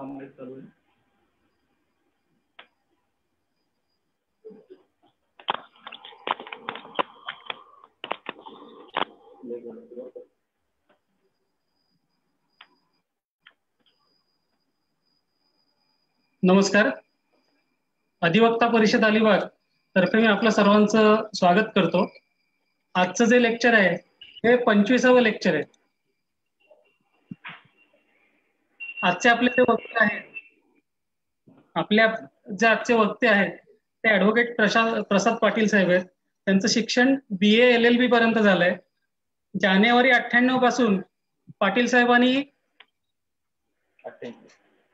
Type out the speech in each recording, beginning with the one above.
नमस्कार. अधिवक्ता परिषद अलिबाग तर्फे मी आपलं सर्वांचं स्वागत करतो. आजचं जे लेक्चर आहे हे 25वे लेक्चर आहे. आजचे आपले जे वक्ते आहेत, आजचे वक्ते आहेत ते ऍडव्होकेट प्रसाद पाटील साहेब आहेत. त्यांचं शिक्षण BA LLB पर्यंत झालंय. जानेवारी 98 पासून पाटील साहेबांनी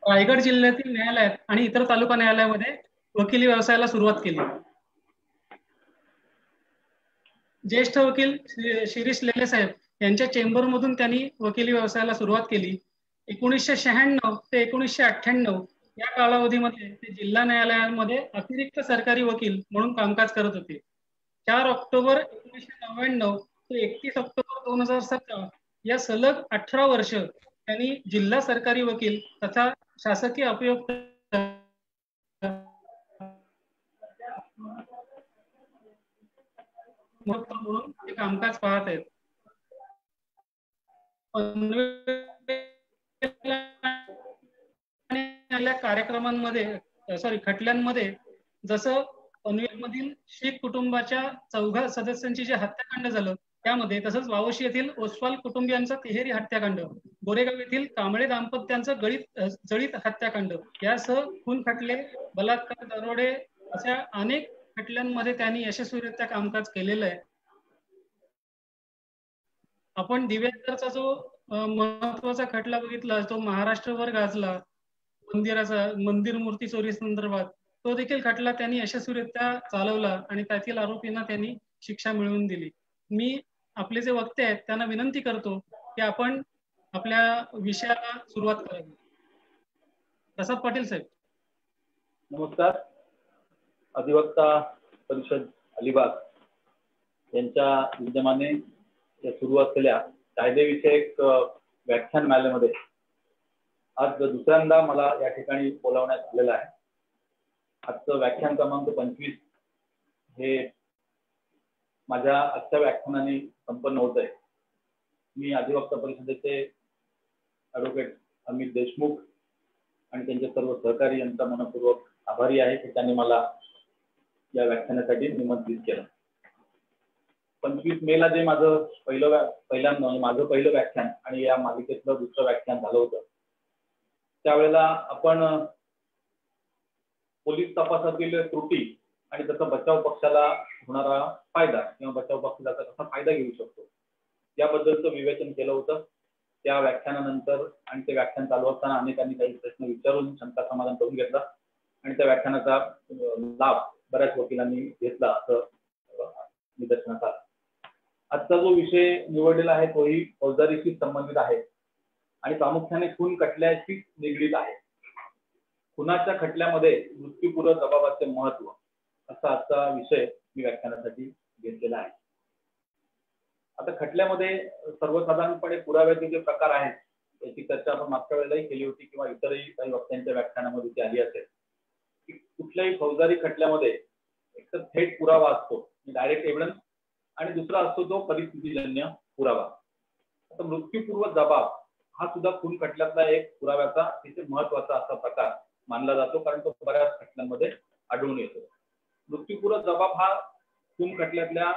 रायगड जिल्ह्यातील न्यायालयात आणि इतर तालुका न्यायालयामध्ये वकिली व्यवसायाला सुरुवात केली. ज्येष्ठ वकील शिरीष लेले साहेब यांच्या चेंबर मधून त्यांनी वकिली व्यवसायाला सुरुवात केली. 1996 ते 1998 या कालावधीमध्ये ते जिल्हा न्यायालयामध्ये अतिरिक्त सरकारी वकील म्हणून कामकाज करत होते. 4 ऑक्टोबर 1999 ते 31 ऑक्टोबर 2017 या सलग 18 वर्ष त्यांनी जिल्हा सरकारी वकील तथा शासकीय उपयुक्त म्हणून ते कामकाज पाहत आहेत. कार्यक्रमांमध्ये खटल्यांमध्ये जसं पनवेलमधील शीख कुटुंबाच्या 4 सदस्यांची जे हत्याकांड झालं त्यामध्ये, तसंच वावशी येथील ओसवाल कुटुंबियांचा तिहेरी हत्याकांड, गोरेगाव येथील कांबळे दाम्पत्यांचं जळीत हत्याकांड यासह खून खटले, बलात्कार, दरोडे अशा अनेक खटल्यांमध्ये त्यांनी यशस्वीरित्या कामकाज केलेलं आहे. आपण दिव्याचा जो महत्वाचा खटला बघितला, तो महाराष्ट्रभर गाजला, मंदिर मूर्ती चोरी संदर्भात, तो देखील खटला त्यांनी यशस्वीरित्या चालवला आणि त्यातील आरोपींना त्यांनी शिक्षा मिळवून दिली. मी आपले जे वक्ते आहेत त्यांना विनंती करतो की आपण आपल्या विषयाला सुरुवात करावी. प्रसाद पाटील साहेब. नमस्कार. अधिवक्ता परिषद अलिबाग यांच्या विद्यमाने सुरू असलेल्या कायदेविषयक व्याख्यानमालेमध्ये आज दुसऱ्यांदा मला या ठिकाणी बोलावण्यात आलेलं आहे. आजचं व्याख्यान क्रमांक 25 हे माझ्या आजच्या व्याख्यानाने संपन्न होत आहे. मी अधिवक्ता परिषदेचे ॲडव्होकेट अमित देशमुख आणि त्यांचे सर्व सहकारी यांचा मनपूर्वक आभारी आहे की त्यांनी मला या व्याख्यानासाठी निमंत्रित केलं. 25 मेला जे माझं पहिलं व्याख्यान आणि या मालिकेतलं दुसरं व्याख्यान झालं होतं, त्यावेळेला आपण पोलीस तपासातील त्रुटी आणि त्याचा बचाव पक्षाला होणारा फायदा किंवा बचाव पक्षाचा कसा फायदा घेऊ शकतो याबद्दलचं विवेचन केलं होतं. त्या व्याख्यानानंतर आणि ते व्याख्यान चालू असताना अनेकांनी काही प्रश्न विचारून शंका समाधान करून घेतला आणि त्या व्याख्यानाचा लाभ बऱ्याच वकिलांनी घेतला असं निदर्शनास आलं. आजचा जो विषय निवडलेला आहे तोही फौजदारीशी संबंधित आहे आणि प्रामुख्याने खून खटल्याशी निगडीत आहे. खुनाच्या खटल्यामध्ये मृत्यूपूर्व जबाबाचे महत्व असा आजचा विषय मी व्याख्यानासाठी घेतलेला आहे. आता खटल्यामध्ये सर्वसाधारणपणे पुराव्याचे जे प्रकार आहेत याची चर्चा आपण मागच्या वेळेलाही केली होती किंवा इतरही काही वक्त्यांच्या व्याख्यानामध्ये ती आली असेल की कुठल्याही फौजदारी खटल्यामध्ये एक तर थेट पुरावा असतो, डायरेक्ट एव्हिडन्स, आणि दुसरा असतो तो परिस्थितीजन्य पुरावा. आता मृत्यूपूर्व जबाब हा सुद्धा खून खटल्यातला एक पुराव्याचा अतिशय महत्वाचा असा प्रकार मानला जातो, कारण तो बऱ्याच खटल्यांमध्ये आढळून येतो. मृत्यूपूर्व जबाब हा खून खटल्यातल्या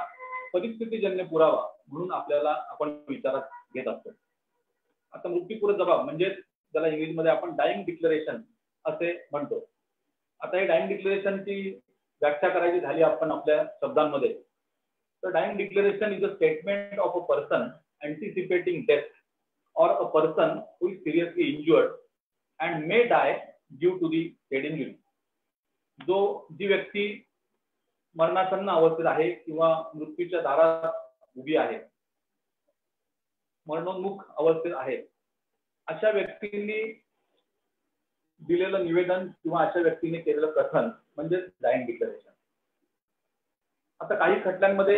परिस्थितीजन्य पुरावा म्हणून आपण विचारात घेत असतो. आता मृत्यूपूर्व जबाब म्हणजे ज्याला इंग्लिशमध्ये आपण डाईंग डिक्लेरेशन असे म्हणतो. आता हे डाईंग डिक्लेरेशनची व्याख्या करायची झाली आपण आपल्या शब्दांमध्ये, तर dying declaration is a statement of a person anticipating death or a person who is seriously injured and may die due to the head injury. जी व्यक्ती मरणासन्न अवस्थेत आहे किंवा मृत्यूच्या दारात उभी आहे, मरणोन्मुख अवस्थेत आहे, अशा व्यक्तींनी दिलेलं निवेदन किंवा अशा व्यक्तीने केलेलं कथन म्हणजे डाईंग डिक्लेरेशन. आता काही खटल्यांमध्ये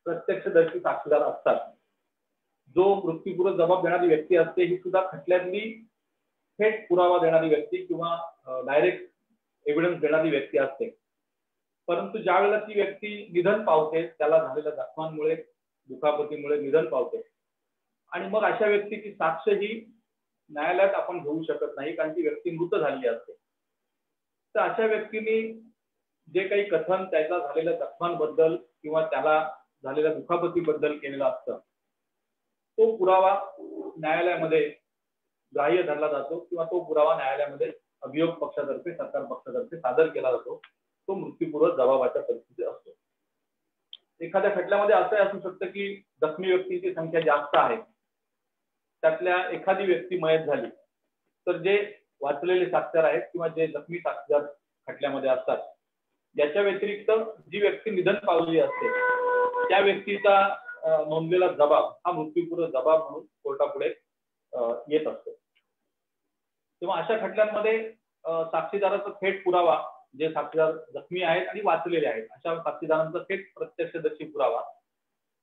प्रत्यक्षदर्शी साक्षीदार असतात. जो मृत्यूपूर्व जबाब देणारी व्यक्ती असते ही सुद्धा खटल्यातली थेट पुरावा देणारी व्यक्ती किंवा डायरेक्ट एव्हिडन्स देणारी व्यक्ती असते. परंतु ज्या वेळेला ती व्यक्ती निधन पावते, त्याला झालेल्या जखमांमुळे दुखापतीमुळे निधन पावते, आणि मग अशा व्यक्तीची साक्ष ही न्यायालयात आपण घेऊ शकत नाही, कारण ती व्यक्ती मृत झालेली असते. तर अशा व्यक्तीने जे काही कथन त्याला झालेल्या जखमांबद्दल किंवा त्याला झालेल्या दुखापतीबद्दल केलेलं असतं, तो पुरावा न्यायालयामध्ये ग्राह्य धरला जातो किंवा तो पुरावा न्यायालयामध्ये अभियोग पक्षातर्फे, सरकार पक्षातर्फे सादर केला जातो. तो मृत्यूपूर्व जबाबाच्या परिस्थितीत असतो. एखाद्या खटल्यामध्ये असं असू शकतं की जखमी व्यक्तींची संख्या जास्त आहे, त्यातल्या एखादी व्यक्ती मयत झाली, तर जे वाचलेले साक्षीदार आहेत किंवा जे जखमी साक्षीदार खटल्यामध्ये असतात, याच्या व्यतिरिक्त जी व्यक्ती निधन पावलेली असते त्या व्यक्तीचा नोंदलेला जबाब हा मृत्यूपूर्व जबाब म्हणून कोर्टापुढे येत असतो. तेव्हा अशा खटल्यांमध्ये साक्षीदाराचा थेट पुरावा, जे साक्षीदार जखमी आहेत आणि वाचलेले आहेत अशा साक्षीदारांचा थेट प्रत्यक्षदर्शी पुरावा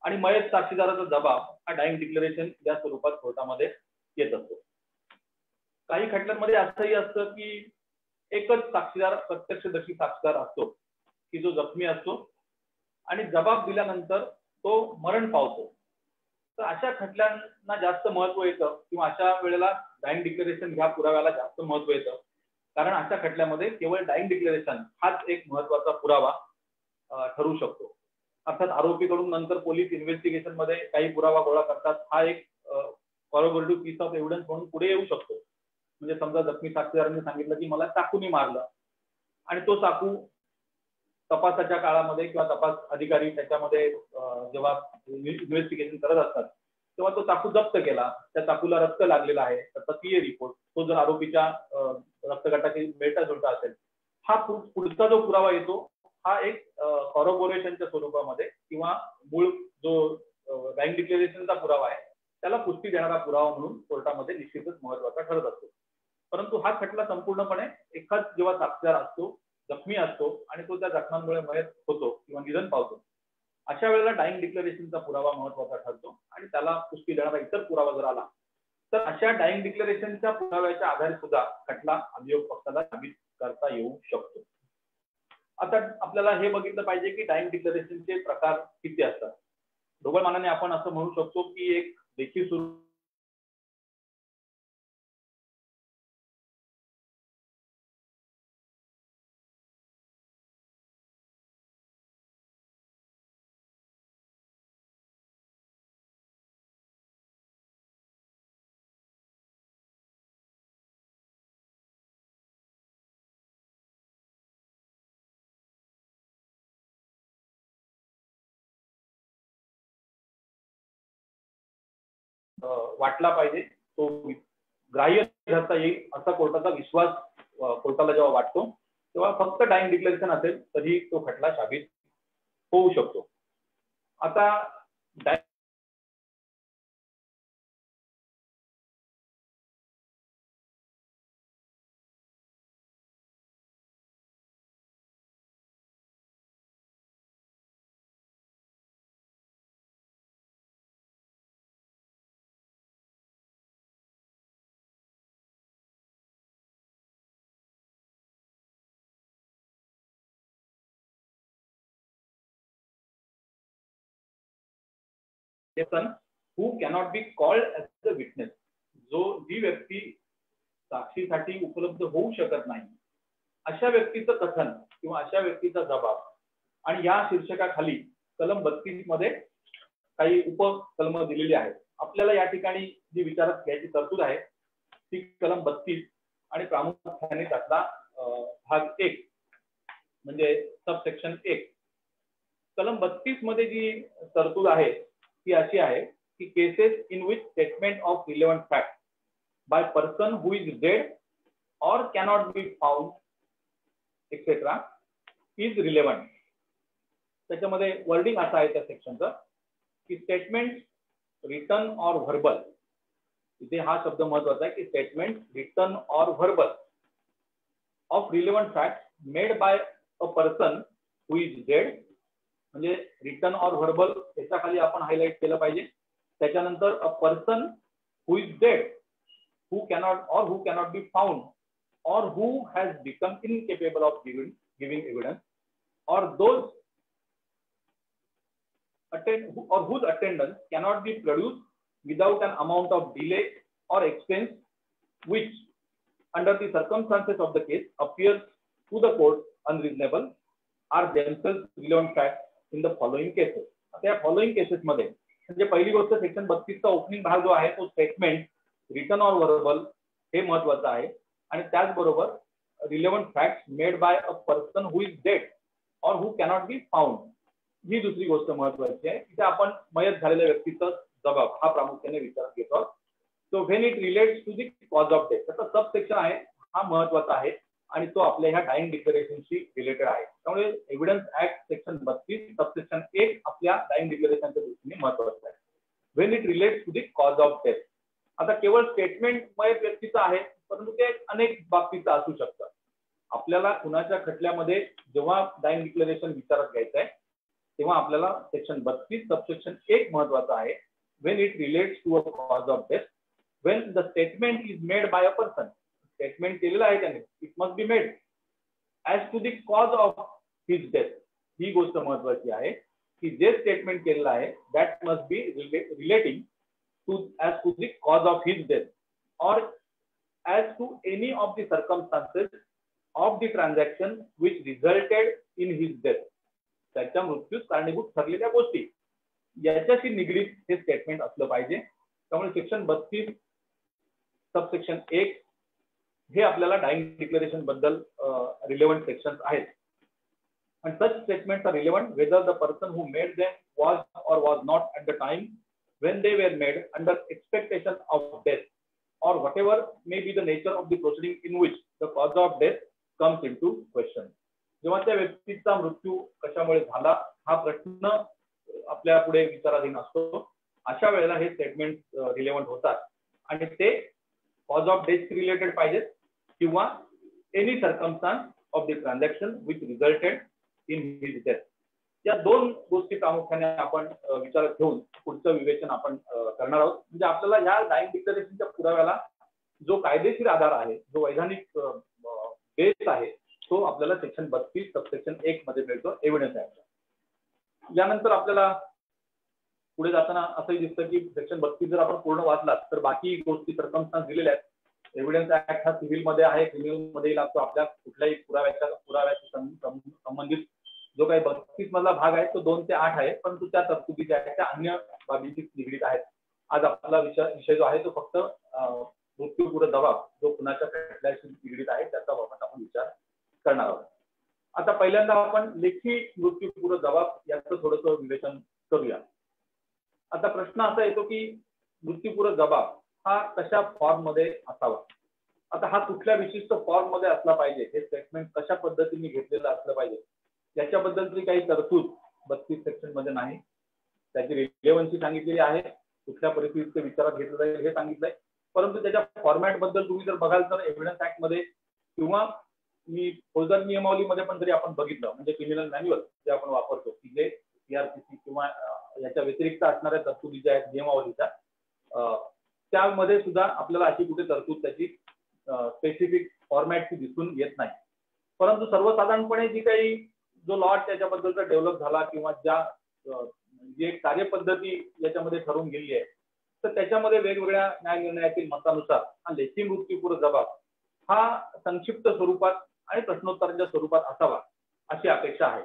आणि मयत साक्षीदाराचा जबाब हा डाईंग डिक्लेरेशन या स्वरूपात कोर्टामध्ये येत असतो. काही खटल्यांमध्ये असंही असतं की एकच साक्षीदार, प्रत्यक्षदर्शी साक्षीदार असतो की जो जखमी असतो आणि जबाब दिल्यानंतर तो मरण पावतो. तर अशा खटल्यांना जास्त महत्व येतं किंवा अशा वेळेला डाईंग डिक्लेरेशन ह्या पुराव्याला जास्त महत्व येतं, कारण अशा खटल्यामध्ये केवळ डाईंग डिक्लेरेशन हाच एक महत्वाचा पुरावा ठरू शकतो. अर्थात आरोपीकडून नंतर पोलीस इन्व्हेस्टिगेशन मध्ये काही पुरावा गोळा करतात, हा एक कॉरोबोरेटिव्ह पीस ऑफ एव्हिडन्स म्हणून पुढे येऊ शकतो. म्हणजे समजा जखमी साक्षीदारांनी सांगितलं की मला चाकूने मारलं, आणि तो चाकू तपासाच्या काळामध्ये किंवा तपास अधिकारी त्याच्यामध्ये जेव्हा इन्व्हेस्टिगेशन करत असतात तेव्हा तो चाकू जप्त केला, त्या चाकूला रक्त लागलेला आहे, त्याचा पीए रिपोर्ट, तो जर आरोपीच्या रक्तगटाची मिळता जुळता असेल, हा पुढचा जो पुरावा येतो हा एक कॉरोबोरेशनच्या स्वरूपामध्ये किंवा मूळ जो डाईंग डिक्लेरेशनचा पुरावा आहे त्याला पुष्टी देणारा पुरावा म्हणून कोर्टामध्ये निश्चितच महत्वाचा ठरत असतो. परंतु हा खटला संपूर्णपणे एकाच जेव्हा साक्षीदार असतो, जखमी असतो आणि तो त्या जखमांमुळे मयत होतो किंवा निधन पावतो, अशा वेळेला डाईंग डिक्लेरेशनचा पुरावा महत्वाचा ठरतो आणि त्याला पुष्टी देणारा इतर पुरावा जर आला तर अशा डाईंग डिक्लेरेशनच्या पुराव्याच्या आधारे सुद्धा खटला अभियोग पक्षाला साबित करता येऊ शकतो. आता आपल्याला हे बघितलं पाहिजे की डाईंग डिक्लेरेशनचे प्रकार किती असतात. ढोबळमानाने आपण असं म्हणू शकतो की एक लेखी स्वरूप वाटला पाहिजे, तो ग्राह्य धरता येईल असा कोर्टाचा विश्वास कोर्टाला जेव्हा वाटतो तेव्हा फक्त डाईंग डिक्लेरेशन असेल तरी तो खटला साबित होऊ शकतो. आता who cannot be called as a witness, जी व्यक्ती साक्षीसाठी उपलब्ध होऊ शकत नाही अशा व्यक्तीचं कथन किंवा अशा व्यक्तीचा जबाब, आणि या शीर्षकाखाली कलम 32 मध्ये काही उपकलम दिलेली आहेत. आपल्याला या ठिकाणी जी विचारात घ्यायची तरतूद आहे ती कलम 32 आणि प्रामुख्याने त्यातला भाग 1 म्हणजे सबसेक्शन 1. कलम 32 मध्ये जी तरतूद आहे ती अशी आहे की cases in which statement of relevant fact by person who is dead और cannot be found etcetera is relevant. त्याच्यामध्ये वर्डिंग असं आहे त्या सेक्शनचं की स्टेटमेंट रिटन और व्हर्बल, इथे हा शब्द महत्वाचा आहे की स्टेटमेंट रिटन और verbal of relevant fact made by a person who is dead, म्हणजे रिटन और व्हर्बल याच्या खाली आपण हायलाइट केलं पाहिजे. त्याच्यानंतर a person who is dead who cannot be found, or who has become incapable of giving evidence, or whose attendance cannot be produced without an amount of delay or expense, which under the circumstances of the case appears to the court unreasonable, are themselves relevant facts in the following cases. आता या following cases मध्ये म्हणजे पहिली गोष्ट section 32 चा opening भाग जो आहे तो स्टेटमेंट रिटन ऑर वर्बल हे महत्त्वाचं आहे, आणि त्याचबरोबर relevant facts made by a person who is dead और हु कॅनॉट बी फाउंड ही दुसरी गोष्ट महत्त्वाची आहे. इथे आपण मयत झालेल्या व्यक्तीचा जबाब हा प्रामुख्याने विचारात घेतो. So when it relates to the cause of death, त्याचा सब सेक्शन आहे हा महत्त्वाचा आहे आणि तो आपल्या ह्या डाईंग डिक्लेरेशनशी रिलेटेड आहे. त्यामुळे एव्हिडन्स ऍक्ट सेक्शन 32 सबसेक्शन 1 आपल्या डाईंग डिक्लेरेशनच्या दृष्टीने महत्त्वाचं आहे. When it relates to the cause of death, आता केवळ स्टेटमेंट मयत व्यक्तीचं आहे, परंतु ते अनेक बाबतीचं असू शकतं. आपल्याला खुनाच्या खटल्यामध्ये जेव्हा डाईंग डिक्लेरेशन विचारात घ्यायचं आहे तेव्हा आपल्याला सेक्शन 32 सबसेक्शन 1 महत्त्वाचं आहे. When it relates to a cause of death, when the statement is made by a person, statement केलेलं आहे त्याने, it must be made as to the cause of his death. ही गोष्ट महत्त्वाची आहे की जे स्टेटमेंट केलेलं आहे that must be relating to as to the cause of his death और as to any of the circumstances of the transaction which resulted in his death, त्याच्या मृत्यूस कारणीभूत ठरलेल्या गोष्टी याच्याशी निगडीत हे स्टेटमेंट असलं पाहिजे. त्यामुळे सेक्शन 32 सबसेक्शन 1 हे आपल्याला डाईंग डिक्लेरेशन बद्दल रिलेव्हंट सेक्शन्स आहेत. And such statements are relevant whether the person who made them was or was not at the time when they were made under expectation of death, or whatever may be the nature of the proceeding in which the cause of death comes into question. जेव्हा त्या व्यक्तीचा मृत्यू कशामुळे झाला हा प्रश्न आपल्या पुढे विचाराधीन असतो, अशा वेळेला हे स्टेटमेंट रिलेव्हंट होतात आणि ते कॉज ऑफ डेथ रिलेटेड पाहिजेत किंवा any circumstances of the transaction which resulted in his death. या दोन गोष्टी प्रामुख्याने आपण विचारात घेऊन पुढचं विवेचन आपण करणार आहोत. म्हणजे आपल्याला या डाईंग डिक्लेरेशनच्या पुराव्याला जो कायदेशीर आधार आहे, जो वैधानिक बेस आहे, तो आपल्याला सेक्शन 32 सबसेक्शन 1 मध्ये मिळतो एव्हिडन्स ऍक्ट. यानंतर आपल्याला पुढे जाताना असंही दिसतं की सेक्शन 32 जर आपण पूर्ण वाचलात तर बाकी गोष्टी सर्कमस्टान्स दिलेल्या आहेत. एव्हिडन्स ऍक्ट हा सिव्हिल मध्ये आहे, क्रिमिनल मध्ये लागतो. आपल्या कुठल्याही पुराव्याशी संबंधित जो काही 32 मधला भाग आहे तो 2 ते 8 आहे, परंतु त्या तरतुदी ज्या आहेत त्या अन्य बाबींशी निगडीत आहेत. आज आपला विषय जो आहे तो फक्त मृत्यूपूर्व जबाब जो खुनाच्या खटल्याशी निगडीत आहे त्याचा बाबत आपण विचार करणार आहोत. आता पहिल्यांदा आपण लेखी मृत्यूपूर्व जबाब याचं थोडंसं विवेचन करूया. आता प्रश्न असा येतो की मृत्यूपूर्व जबाब हा कशा फॉर्म मध्ये असावा. आता हा कुठल्या विशिष्ट फॉर्म मध्ये असला पाहिजे, हे स्टेटमेंट कशा पद्धतीने घेतलेलं असलं पाहिजे याच्याबद्दलची काही तरतूद 32 सेक्शन मध्ये नाही. त्याची रिलेव्हन्सी सांगितलेली आहे, कुठल्या परिस्थितीत ते विचारात घेतलं जाईल हे सांगितलंय, परंतु त्याच्या फॉर्मॅट बद्दल तुम्ही जर बघाल तर एव्हिडन्स ऍक्ट मध्ये किंवा मी फौजदारी नियमावलीमध्ये पण जरी आपण बघितलं म्हणजे क्रिमिनल मॅन्युअल जे आपण वापरतो की जे सीआरपीसी किंवा याच्या व्यतिरिक्त असणाऱ्या तरतुदी ज्या आहेत नियमावलीच्या त्यामध्ये सुद्धा आपल्याला अशी कुठे तरतूद त्याची स्पेसिफिक फॉर्मॅटची दिसून येत नाही. परंतु सर्वसाधारणपणे जी काही जो लॉ त्याच्याबद्दलचा डेव्हलप झाला किंवा ज्या जी एक कार्यपद्धती याच्यामध्ये ठरवून गेली आहे तर त्याच्यामध्ये वेगवेगळ्या न्यायनिर्णयातील मतानुसार हा लेखी मृत्यूपूर्व जबाब हा संक्षिप्त स्वरूपात आणि प्रश्नोत्तरांच्या स्वरूपात असावा अशी अपेक्षा आहे.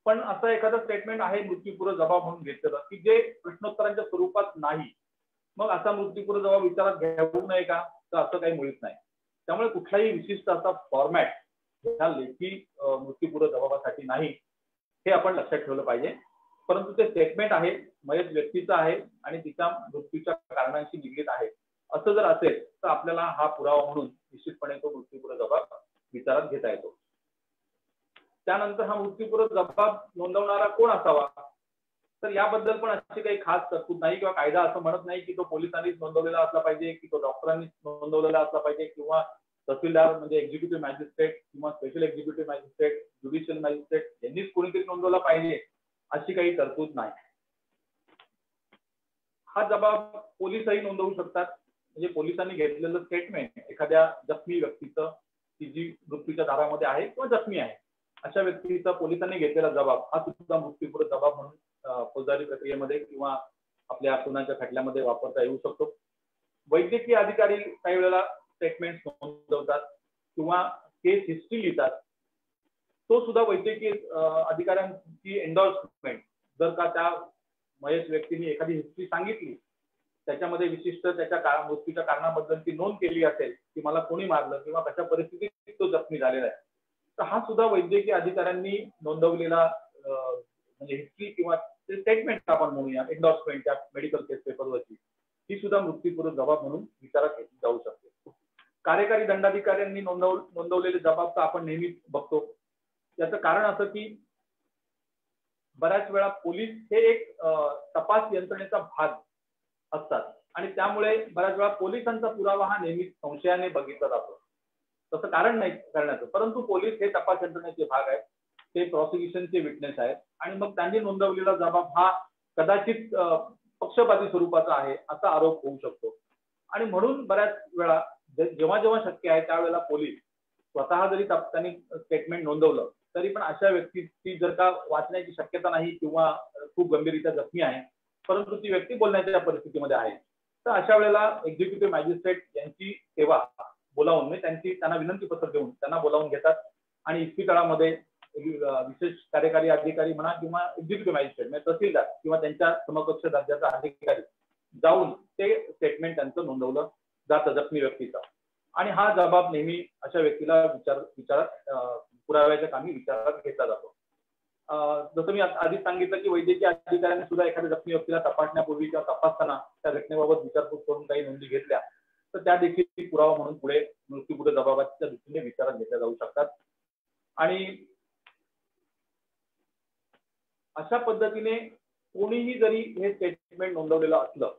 पण असं एखादं स्टेटमेंट आहे मृत्यूपूर्व जबाब म्हणून घेतलेलं की जे प्रश्नोत्तरांच्या स्वरूपात नाही, मग असा मृत्यूपूर्व जबाब विचारात घेऊ नये का, तर असं काही मुळीच नाही. त्यामुळे कुठलाही विशिष्ट असा फॉर्मॅट ह्या लेखी मृत्यूपूर्व जबाबासाठी नाही हे आपण लक्षात ठेवलं पाहिजे. परंतु ते स्टेटमेंट आहे, मयत व्यक्तीचं आहे आणि तिच्या मृत्यूच्या कारणांशी निगडीत आहे असं जर असेल तर आपल्याला हा पुरावा म्हणून निश्चितपणे तो मृत्यूपूर्व जबाब विचारात घेता येतो. त्यानंतर हा मृत्यूपूर्व जबाब नोंदवणारा कोण असावा, तर याबद्दल पण अशी काही खास तरतूद नाही किंवा कायदा असं म्हणत नाही की तो पोलिसांनीच नोंदवलेला असला पाहिजे की तो डॉक्टरांनीच नोंदवलेला असला पाहिजे किंवा तहसीलदार म्हणजे एक्झिक्युटिव्ह मॅजिस्ट्रेट किंवा special executive magistrate, judicial magistrate यांनीच कोणीतरी नोंदवला पाहिजे अशी काही तरतूद नाही. हा जबाब पोलिसही नोंदवू शकतात. म्हणजे पोलिसांनी घेतलेलं स्टेटमेंट एखाद्या जखमी व्यक्तीचं की जी मृत्यूच्या दारामध्ये आहे किंवा जखमी आहे अशा व्यक्तीचा पोलिसांनी घेतलेला जबाब हा सुद्धा मृत्यूपूर्व जबाब म्हणून फौजदारी प्रक्रियेमध्ये किंवा आपल्या खुनाच्या खटल्यामध्ये वापरता येऊ शकतो. वैद्यकीय अधिकारी काही वेळेला स्टेटमेंट नोंदवतात किंवा केस हिस्ट्री लिहितात. तो सुद्धा वैद्यकीय अधिकाऱ्यांची एन्डॉर्समेंट जर का त्या मयत व्यक्तीने एखादी हिस्ट्री सांगितली त्याच्यामध्ये विशिष्ट त्याच्या मृत्यूच्या कारणाबद्दल ती नोंद केली असेल की मला कोणी मारलं किंवा कशा परिस्थितीत तो जखमी झालेला आहे तर हा सुद्धा वैद्यकीय अधिकाऱ्यांनी नोंदवलेला म्हणजे हिस्ट्री किंवा स्टेटमेंट आपण म्हणूया एन्डॉर्समेंट त्या मेडिकल केस पेपरवरची ही सुद्धा मृत्यूपूर्व जबाब म्हणून विचारात घेतली जाऊ शकते. कार्यकारी दंडाधिकाऱ्यांनी नोंदवलेले जबाब तर आपण नेहमी बघतो. याचं कारण असं की बऱ्याच वेळा पोलीस हे एक तपास यंत्रणेचा भाग असतात आणि त्यामुळे बऱ्याच वेळा पोलिसांचा पुरावा हा नेहमी संशयाने बघितला जातो. तसं कारण नाही करण्याचं, परंतु पोलीस हे तपास यंत्रणेचे भाग आहेत, ते प्रॉसिक्युशनचे विटनेस आहेत आणि मग त्यांनी नोंदवलेला जबाब हा कदाचित पक्षपाती स्वरूपाचा आहे असा आरोप होऊ शकतो. आणि म्हणून बऱ्याच वेळा जेव्हा जेव्हा शक्य आहे त्यावेळेला पोलीस स्वतः जरी त्यांनी स्टेटमेंट नोंदवलं तरी पण अशा व्यक्तीची जर का वाचण्याची शक्यता नाही किंवा खूप गंभीररित्या जखमी आहे परंतु ती व्यक्ती बोलण्याच्या परिस्थितीमध्ये आहे तर अशा वेळेला एक्झिक्युटिव्ह मॅजिस्ट्रेट यांची सेवा बोलावून त्यांना विनंती पत्र देऊन त्यांना बोलावून घेतात आणि इस्पितळामध्ये विशेष कार्यकारी अधिकारी म्हणा किंवा एक्झिक्युटिव्ह मॅजिस्ट्रेट म्हणजे तहसीलदार किंवा त्यांच्या समकक्ष दर्जाचा अधिकारी जाऊन ते स्टेटमेंट त्यांचं नोंदवलं जातं जखमी व्यक्तीचा आणि हा जबाब नेहमी अशा व्यक्तीला विचारात पुराव्याच्या कामी विचारात घेतला जातो. जसं मी आधी सांगितलं की वैद्यकीय अधिकाऱ्यांनी सुद्धा एखाद्या जखमी व्यक्तीला तपासण्यापूर्वी किंवा तपासताना त्या घटनेबाबत विचारपूस करून काही नोंदी घेतल्या तर त्या देखील पुरावा म्हणून पुढे मृत्यूपूर्व जबाबाच्या दृष्टीने विचारात घेतल्या जाऊ शकतात. आणि अशा पद्धतीने कोणीही जरी हे स्टेटमेंट नोंदवलेलं असलं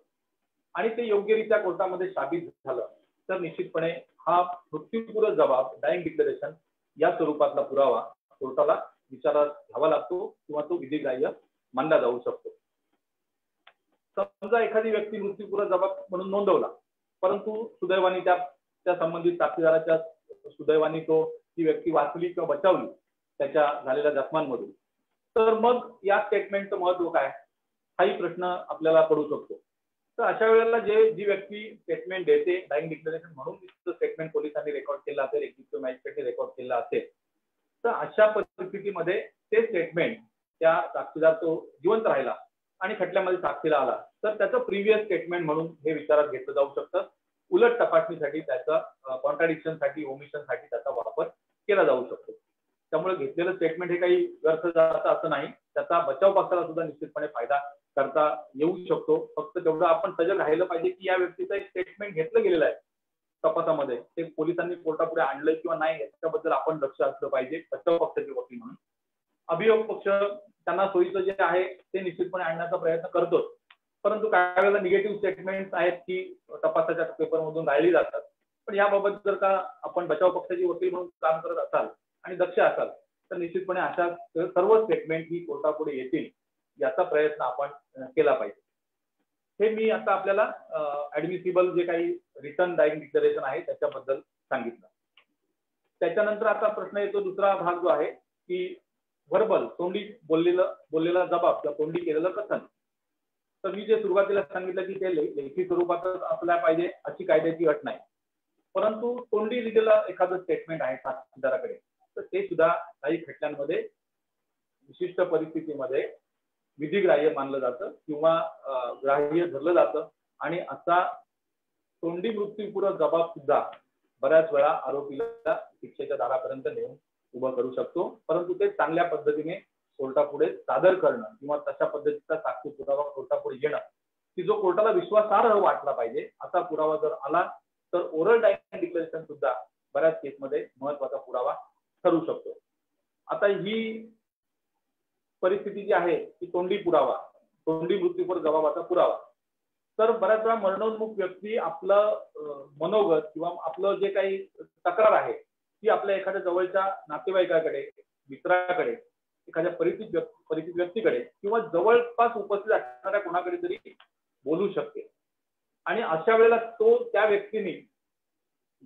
आणि ते योग्यरित्या कोर्टामध्ये साबित झालं तर निश्चितपणे हा मृत्यूपूर्व जबाब डायिंग डिक्लेरेशन या स्वरूपातला पुरावा कोर्टाला विचारात घ्यावा लागतो किंवा तो विधिग्राह्य मानला जाऊ शकतो. समजा एखादी व्यक्ती मृत्यूपूर्व जबाब म्हणून नोंदवला परंतु सुदैवाने त्या संबंधित साक्षीदाराच्या सुदैवाने ती व्यक्ती वाचली किंवा बचावली त्याच्या झालेल्या जखमांमधून तर मग या स्टेटमेंटचं महत्व काय हाही प्रश्न आपल्याला पडू शकतो. तर अशा वेळेला जी व्यक्ती स्टेटमेंट देते डायिंग डिक्लेरेशन म्हणून स्टेटमेंट पोलिसांनी रेकॉर्ड केलं असेल एक्झिक्युटिव्ह मॅजिस्ट्रेटने रेकॉर्ड केलं असेल तर अशा परिस्थितीमध्ये ते स्टेटमेंट त्या साक्षीदार तो जिवंत राहिला आणि खटल्यामध्ये साक्षीला आला तर त्याचं प्रिव्हियस स्टेटमेंट म्हणून हे विचारात घेतलं जाऊ शकतं. उलट तपासणीसाठी त्याचा कॉन्ट्राडिक्शनसाठी ओमिशनसाठी त्याचा वापर केला जाऊ शकतो. त्यामुळे घेतलेलं स्टेटमेंट हे काही व्यर्थ जातं असं नाही, त्याचा बचाव पक्षाला सुद्धा निश्चितपणे फायदा करता येऊ शकतो. फक्त तेवढं आपण सजग राहिलं पाहिजे की या व्यक्तीचं एक स्टेटमेंट घेतलं गेलेलं आहे तपासामध्ये ते पोलिसांनी कोर्टापुढे आणलंय किंवा नाही याच्याबद्दल आपण लक्ष असलं पाहिजे बचाव पक्षाचे वकील म्हणून. अभियोग पक्ष त्यांना सोयीचं जे आहे ते निश्चितपणे आणण्याचा प्रयत्न करतोच, परंतु काही वेळेला निगेटिव्ह स्टेटमेंट आहेत की तपासाच्या पेपरमधून राहिली जातात. पण याबाबत जर का आपण बचाव पक्षाची वकील म्हणून काम करत असाल आणि दक्ष असाल तर निश्चितपणे अशा सर्व स्टेटमेंट ही कोर्टापुढे येतील याचा प्रयत्न आपण केला पाहिजे. हे मी आता आपल्याला ऍडमिसिबल जे काही रिटर्न डायिंग डिक्लेरेशन आहे त्याच्याबद्दल सांगितलं. त्याच्यानंतर आता प्रश्न येतो दुसरा भाग जो आहे की व्हर्बल तोंडी बोललेला जबाब किंवा तोंडी केलेलं कथन. तर मी जे सुरुवातीला सांगितलं की ते लेखी स्वरूपातच असल्या पाहिजे अशी कायद्याची अट नाही, परंतु तोंडी लिहिलेलं एखादं स्टेटमेंट आहे साक्षीदाराकडे तर ते सुद्धा काही खटल्यांमध्ये विशिष्ट परिस्थितीमध्ये विधिग्राह्य मानलं जातं किंवा ग्राह्य धरलं जातं आणि असा तोंडी मृत्यूपूर्व जबाब सुद्धा बऱ्याच वेळा आरोपीला शिक्षेच्या दारापर्यंत नेऊन उभं करू शकतो. परंतु ते चांगल्या पद्धतीने कोर्टापुढे सादर करणं किंवा तशा पद्धतीचा साक्षी पुरावा कोर्टापुढे येणं की जो कोर्टाला विश्वासार्ह वाटला पाहिजे असा पुरावा जर आला तर ओरल डायिंग डिक्लेरेशन सुद्धा बऱ्याच केसमध्ये महत्वाचा पुरावा ठरू शकतो. आता ही परिस्थिती जी आहे ती तोंडी मृत्यूपूर्व जबाबाचा पुरावा. तर बऱ्याच वेळा मरणोन्मुख व्यक्ती आपलं मनोगत किंवा आपलं जे काही तक्रार आहे ती आपल्या एखाद्या जवळच्या नातेवाईकाकडे मित्राकडे एखाद्या परिचित व्यक्तीकडे किंवा जवळपास उपस्थित असणाऱ्या कोणाकडे तरी बोलू शकते. आणि अशा वेळेला त्या व्यक्तीने,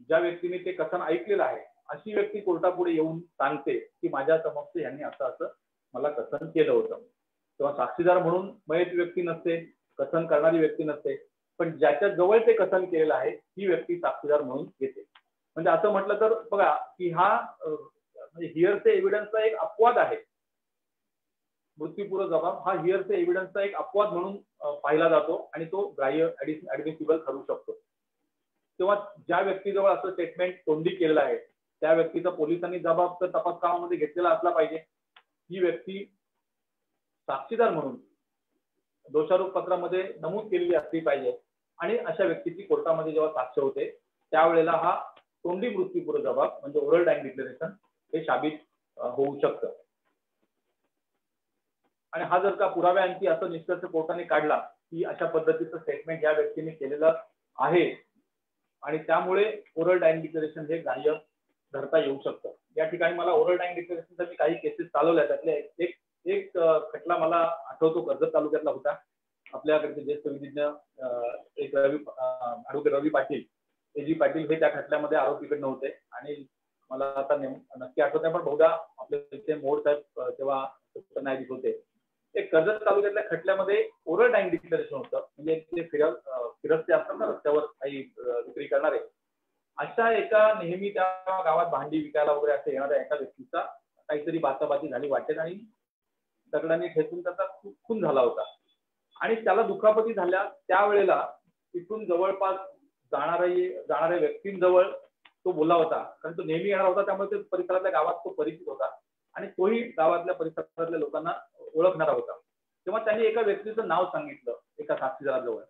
ज्या व्यक्तीने ते कथन ऐकलेलं आहे, अशी व्यक्ती कोर्टापुढे येऊन सांगते की माझ्या समक्ष यांनी असं असं मला कथन केलं होतं. तेव्हा साक्षीदार म्हणून मयत व्यक्ती नसते, कथन करणारी व्यक्ती नसते, पण ज्याच्या जवळ ते कथन केलेलं आहे ही व्यक्ती साक्षीदार म्हणून येते. म्हणजे असं म्हटलं तर बघा की हा म्हणजे हिअरचे एव्हिडन्सचा एक अपवाद आहे. मृत्यूपूर्व जबाब हा हिअरचे एव्हिडन्सचा एक अपवाद म्हणून पाहिला जातो आणि तो ग्राह्य ऍडमिसिबल ठरू शकतो. तेव्हा ज्या व्यक्तीजवळ असं स्टेटमेंट तोंडी केलेलं आहे त्या व्यक्तीचा पोलिसांनी जबाब तर तपास कामामध्ये घेतलेला असला पाहिजे. ही व्यक्ती साक्षीदार म्हणून दोषारोप पत्रामध्ये नमूद केलेली असली पाहिजे आणि अशा व्यक्तीची कोर्टामध्ये जेव्हा साक्ष होते त्यावेळेला हा तोंडी मृत्यूपूर्व जबाब म्हणजे ओरल डाइंग डिक्लेरेशन हे साबित होऊ शकतं. आणि हा जर का पुराव्यांची असं निष्कर्ष कोर्टाने काढला की अशा पद्धतीचं स्टेटमेंट या व्यक्तीने केलेलं आहे आणि त्यामुळे ओरल डाइंग डिक्लेरेशन हे ग्राह्य धरता येऊ शकतं. या ठिकाणी मला ओरल डाइंग डिक्लेरेशनचा मी काही केसेस चालवल्या, त्यातले एक खटला मला आठवतो, कर्जत तालुक्यातला होता. आपल्याकडचे ज्येष्ठ विधिज्ञ एक ॲडव्होकेट रवी पाटील, एजी पाटील हे त्या खटल्यामध्ये आरोपीकडे नव्हते आणि मला आता नक्की आठवत नाही, पण बहुधा आपले मोड साहेब तेव्हा न्यायाधीश होते. एक कर्जत तालुक्यातल्या खटल्यामध्ये ओरल डाइंग डिक्लेरेशन होतं. म्हणजे ते फिरस्ते असतात ना रस्त्यावर काही विक्री करणारे, अशा एका नेहमी त्या गावात भांडी विकायला वगैरे असं येणाऱ्या एका व्यक्तीचा काहीतरी बाचाबाची झाली वाटेल आणि दगडांनी ठेचून त्याचा खून झाला होता आणि त्याला दुखापती झाल्या. त्यावेळेला तिथून जवळपास जाणाऱ्या व्यक्तींजवळ तो बोलला होता, कारण तो नेहमी येणार होता, त्यामुळे ते परिसरातल्या गावात तो परिचित होता आणि तोही गावातल्या परिसरातल्या लोकांना ओळखणारा होता. तेव्हा त्यांनी एका व्यक्तीचं नाव सांगितलं एका साक्षीदाराजवळ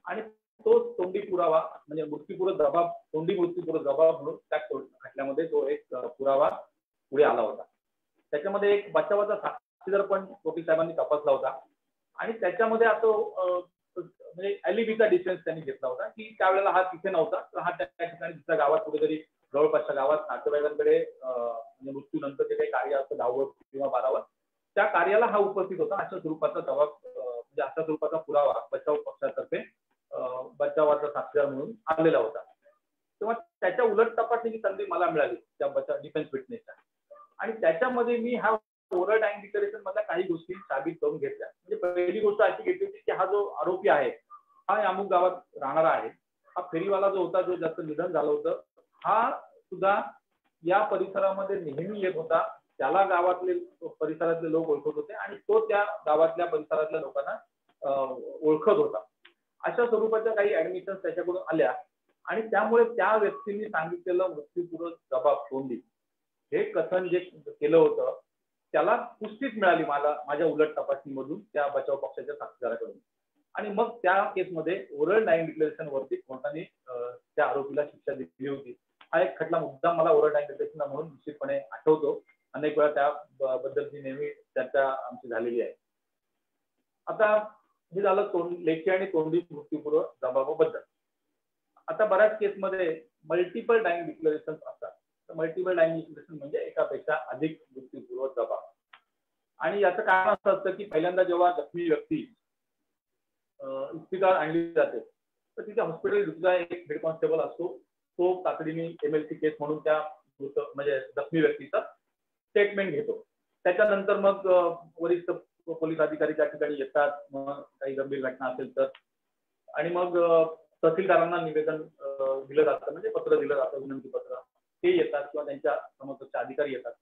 आणि तो तोंडी पुरावा म्हणजे तोंडी मृत्यूपूर्व जबाब म्हणून त्या खटल्यामध्ये तो एक पुरावा पुढे आला होता. त्याच्यामध्ये एक बचावाचा साक्षीदार पण वकील साहेबांनी तपासला होता आणि त्याच्यामध्ये असं म्हणजे अलिबीचा डिफेन्स त्यांनी घेतला होता की त्यावेळेला हा तिथे नव्हता, तर हा त्या ठिकाणी दुसऱ्या गावात कुठेतरी जवळपासच्या गावात नातेवाईकांकडे म्हणजे मृत्यूनंतर जे काही कार्य असतं 10वर किंवा 12वर त्या कार्याला हा उपस्थित होता. अशा स्वरूपाचा जबाब म्हणजे अशा स्वरूपाचा पुरावा बचाव पक्षातर्फे बचावाचा साक्षीदार म्हणून आलेला होता. तेव्हा त्याच्या उलट तपासणीची संधी मला मिळाली त्या डिफेन्स विटनेसच्या आणि त्याच्यामध्ये मी हा ओरल डाइंग डिक्लेरेशन मधल्या काही गोष्टी साबित करून घेतल्या. म्हणजे पहिली गोष्ट अशी घेतली होती की हा जो आरोपी आहे हा अमुक गावात राहणारा आहे. हा फेरीवाला जो होता, जो ज्याचं निधन झालं होतं, हा सुद्धा या परिसरामध्ये नेहमी येत होता. त्याला गावातले परिसरातले लोक ओळखत होते आणि तो त्या गावातल्या परिसरातल्या लोकांना ओळखत होता. अशा स्वरूपाच्या काही ऍडमिशन त्याच्याकडून आल्या आणि त्यामुळे त्या व्यक्तींनी सांगितलेलं मृत्यूपूर्व जबाब तोंडी हे कथन जे केलं होतं त्याला पुष्टीच मिळाली मला माझ्या उलट तपासणीमधून त्या बचाव पक्षाच्या साक्षीदाराकडून आणि मग त्या केसमध्ये ओरल डाइंग डिक्लेरेशन वरती कोर्टाने त्या आरोपीला शिक्षा दिली होती. हा एक खटला मुद्दाम मला ओरल डाइंग डिक्लेरेशन म्हणून निश्चितपणे आठवतो. अनेक वेळा त्याबद्दलची नेहमी चर्चा आमची झालेली आहे. आता हे झालं लेखी आणि तोंडी मृत्यूपूर्व जबाबाबद्दल. आता बऱ्याच केसमध्ये मल्टिपल डाइंग डिक्लेरेशन असतात. तर मल्टिपल डाइंग डिक्लेरेशन म्हणजे एकापेक्षा अधिक मृत्यूपूर्व जबाब आणि याचं कारण असं असतं की पहिल्यांदा जेव्हा जखमी व्यक्ती इस्पितळात आणली जाते तर तिथे हॉस्पिटल ड्युटीचा एक हेड कॉन्स्टेबल असतो. तो तातडीने MLC केस म्हणून त्या म्हणजे जखमी व्यक्तीचा स्टेटमेंट घेतो. त्याच्यानंतर मग वरिष्ठ पोलीस अधिकारी त्या ठिकाणी येतात. मग काही गंभीर घटना असेल तर आणि मग तहसीलदारांना निवेदन दिलं जातं, म्हणजे पत्र दिलं जातं, विनंती पत्र. ते येतात किंवा त्यांच्या समोरचे अधिकारी येतात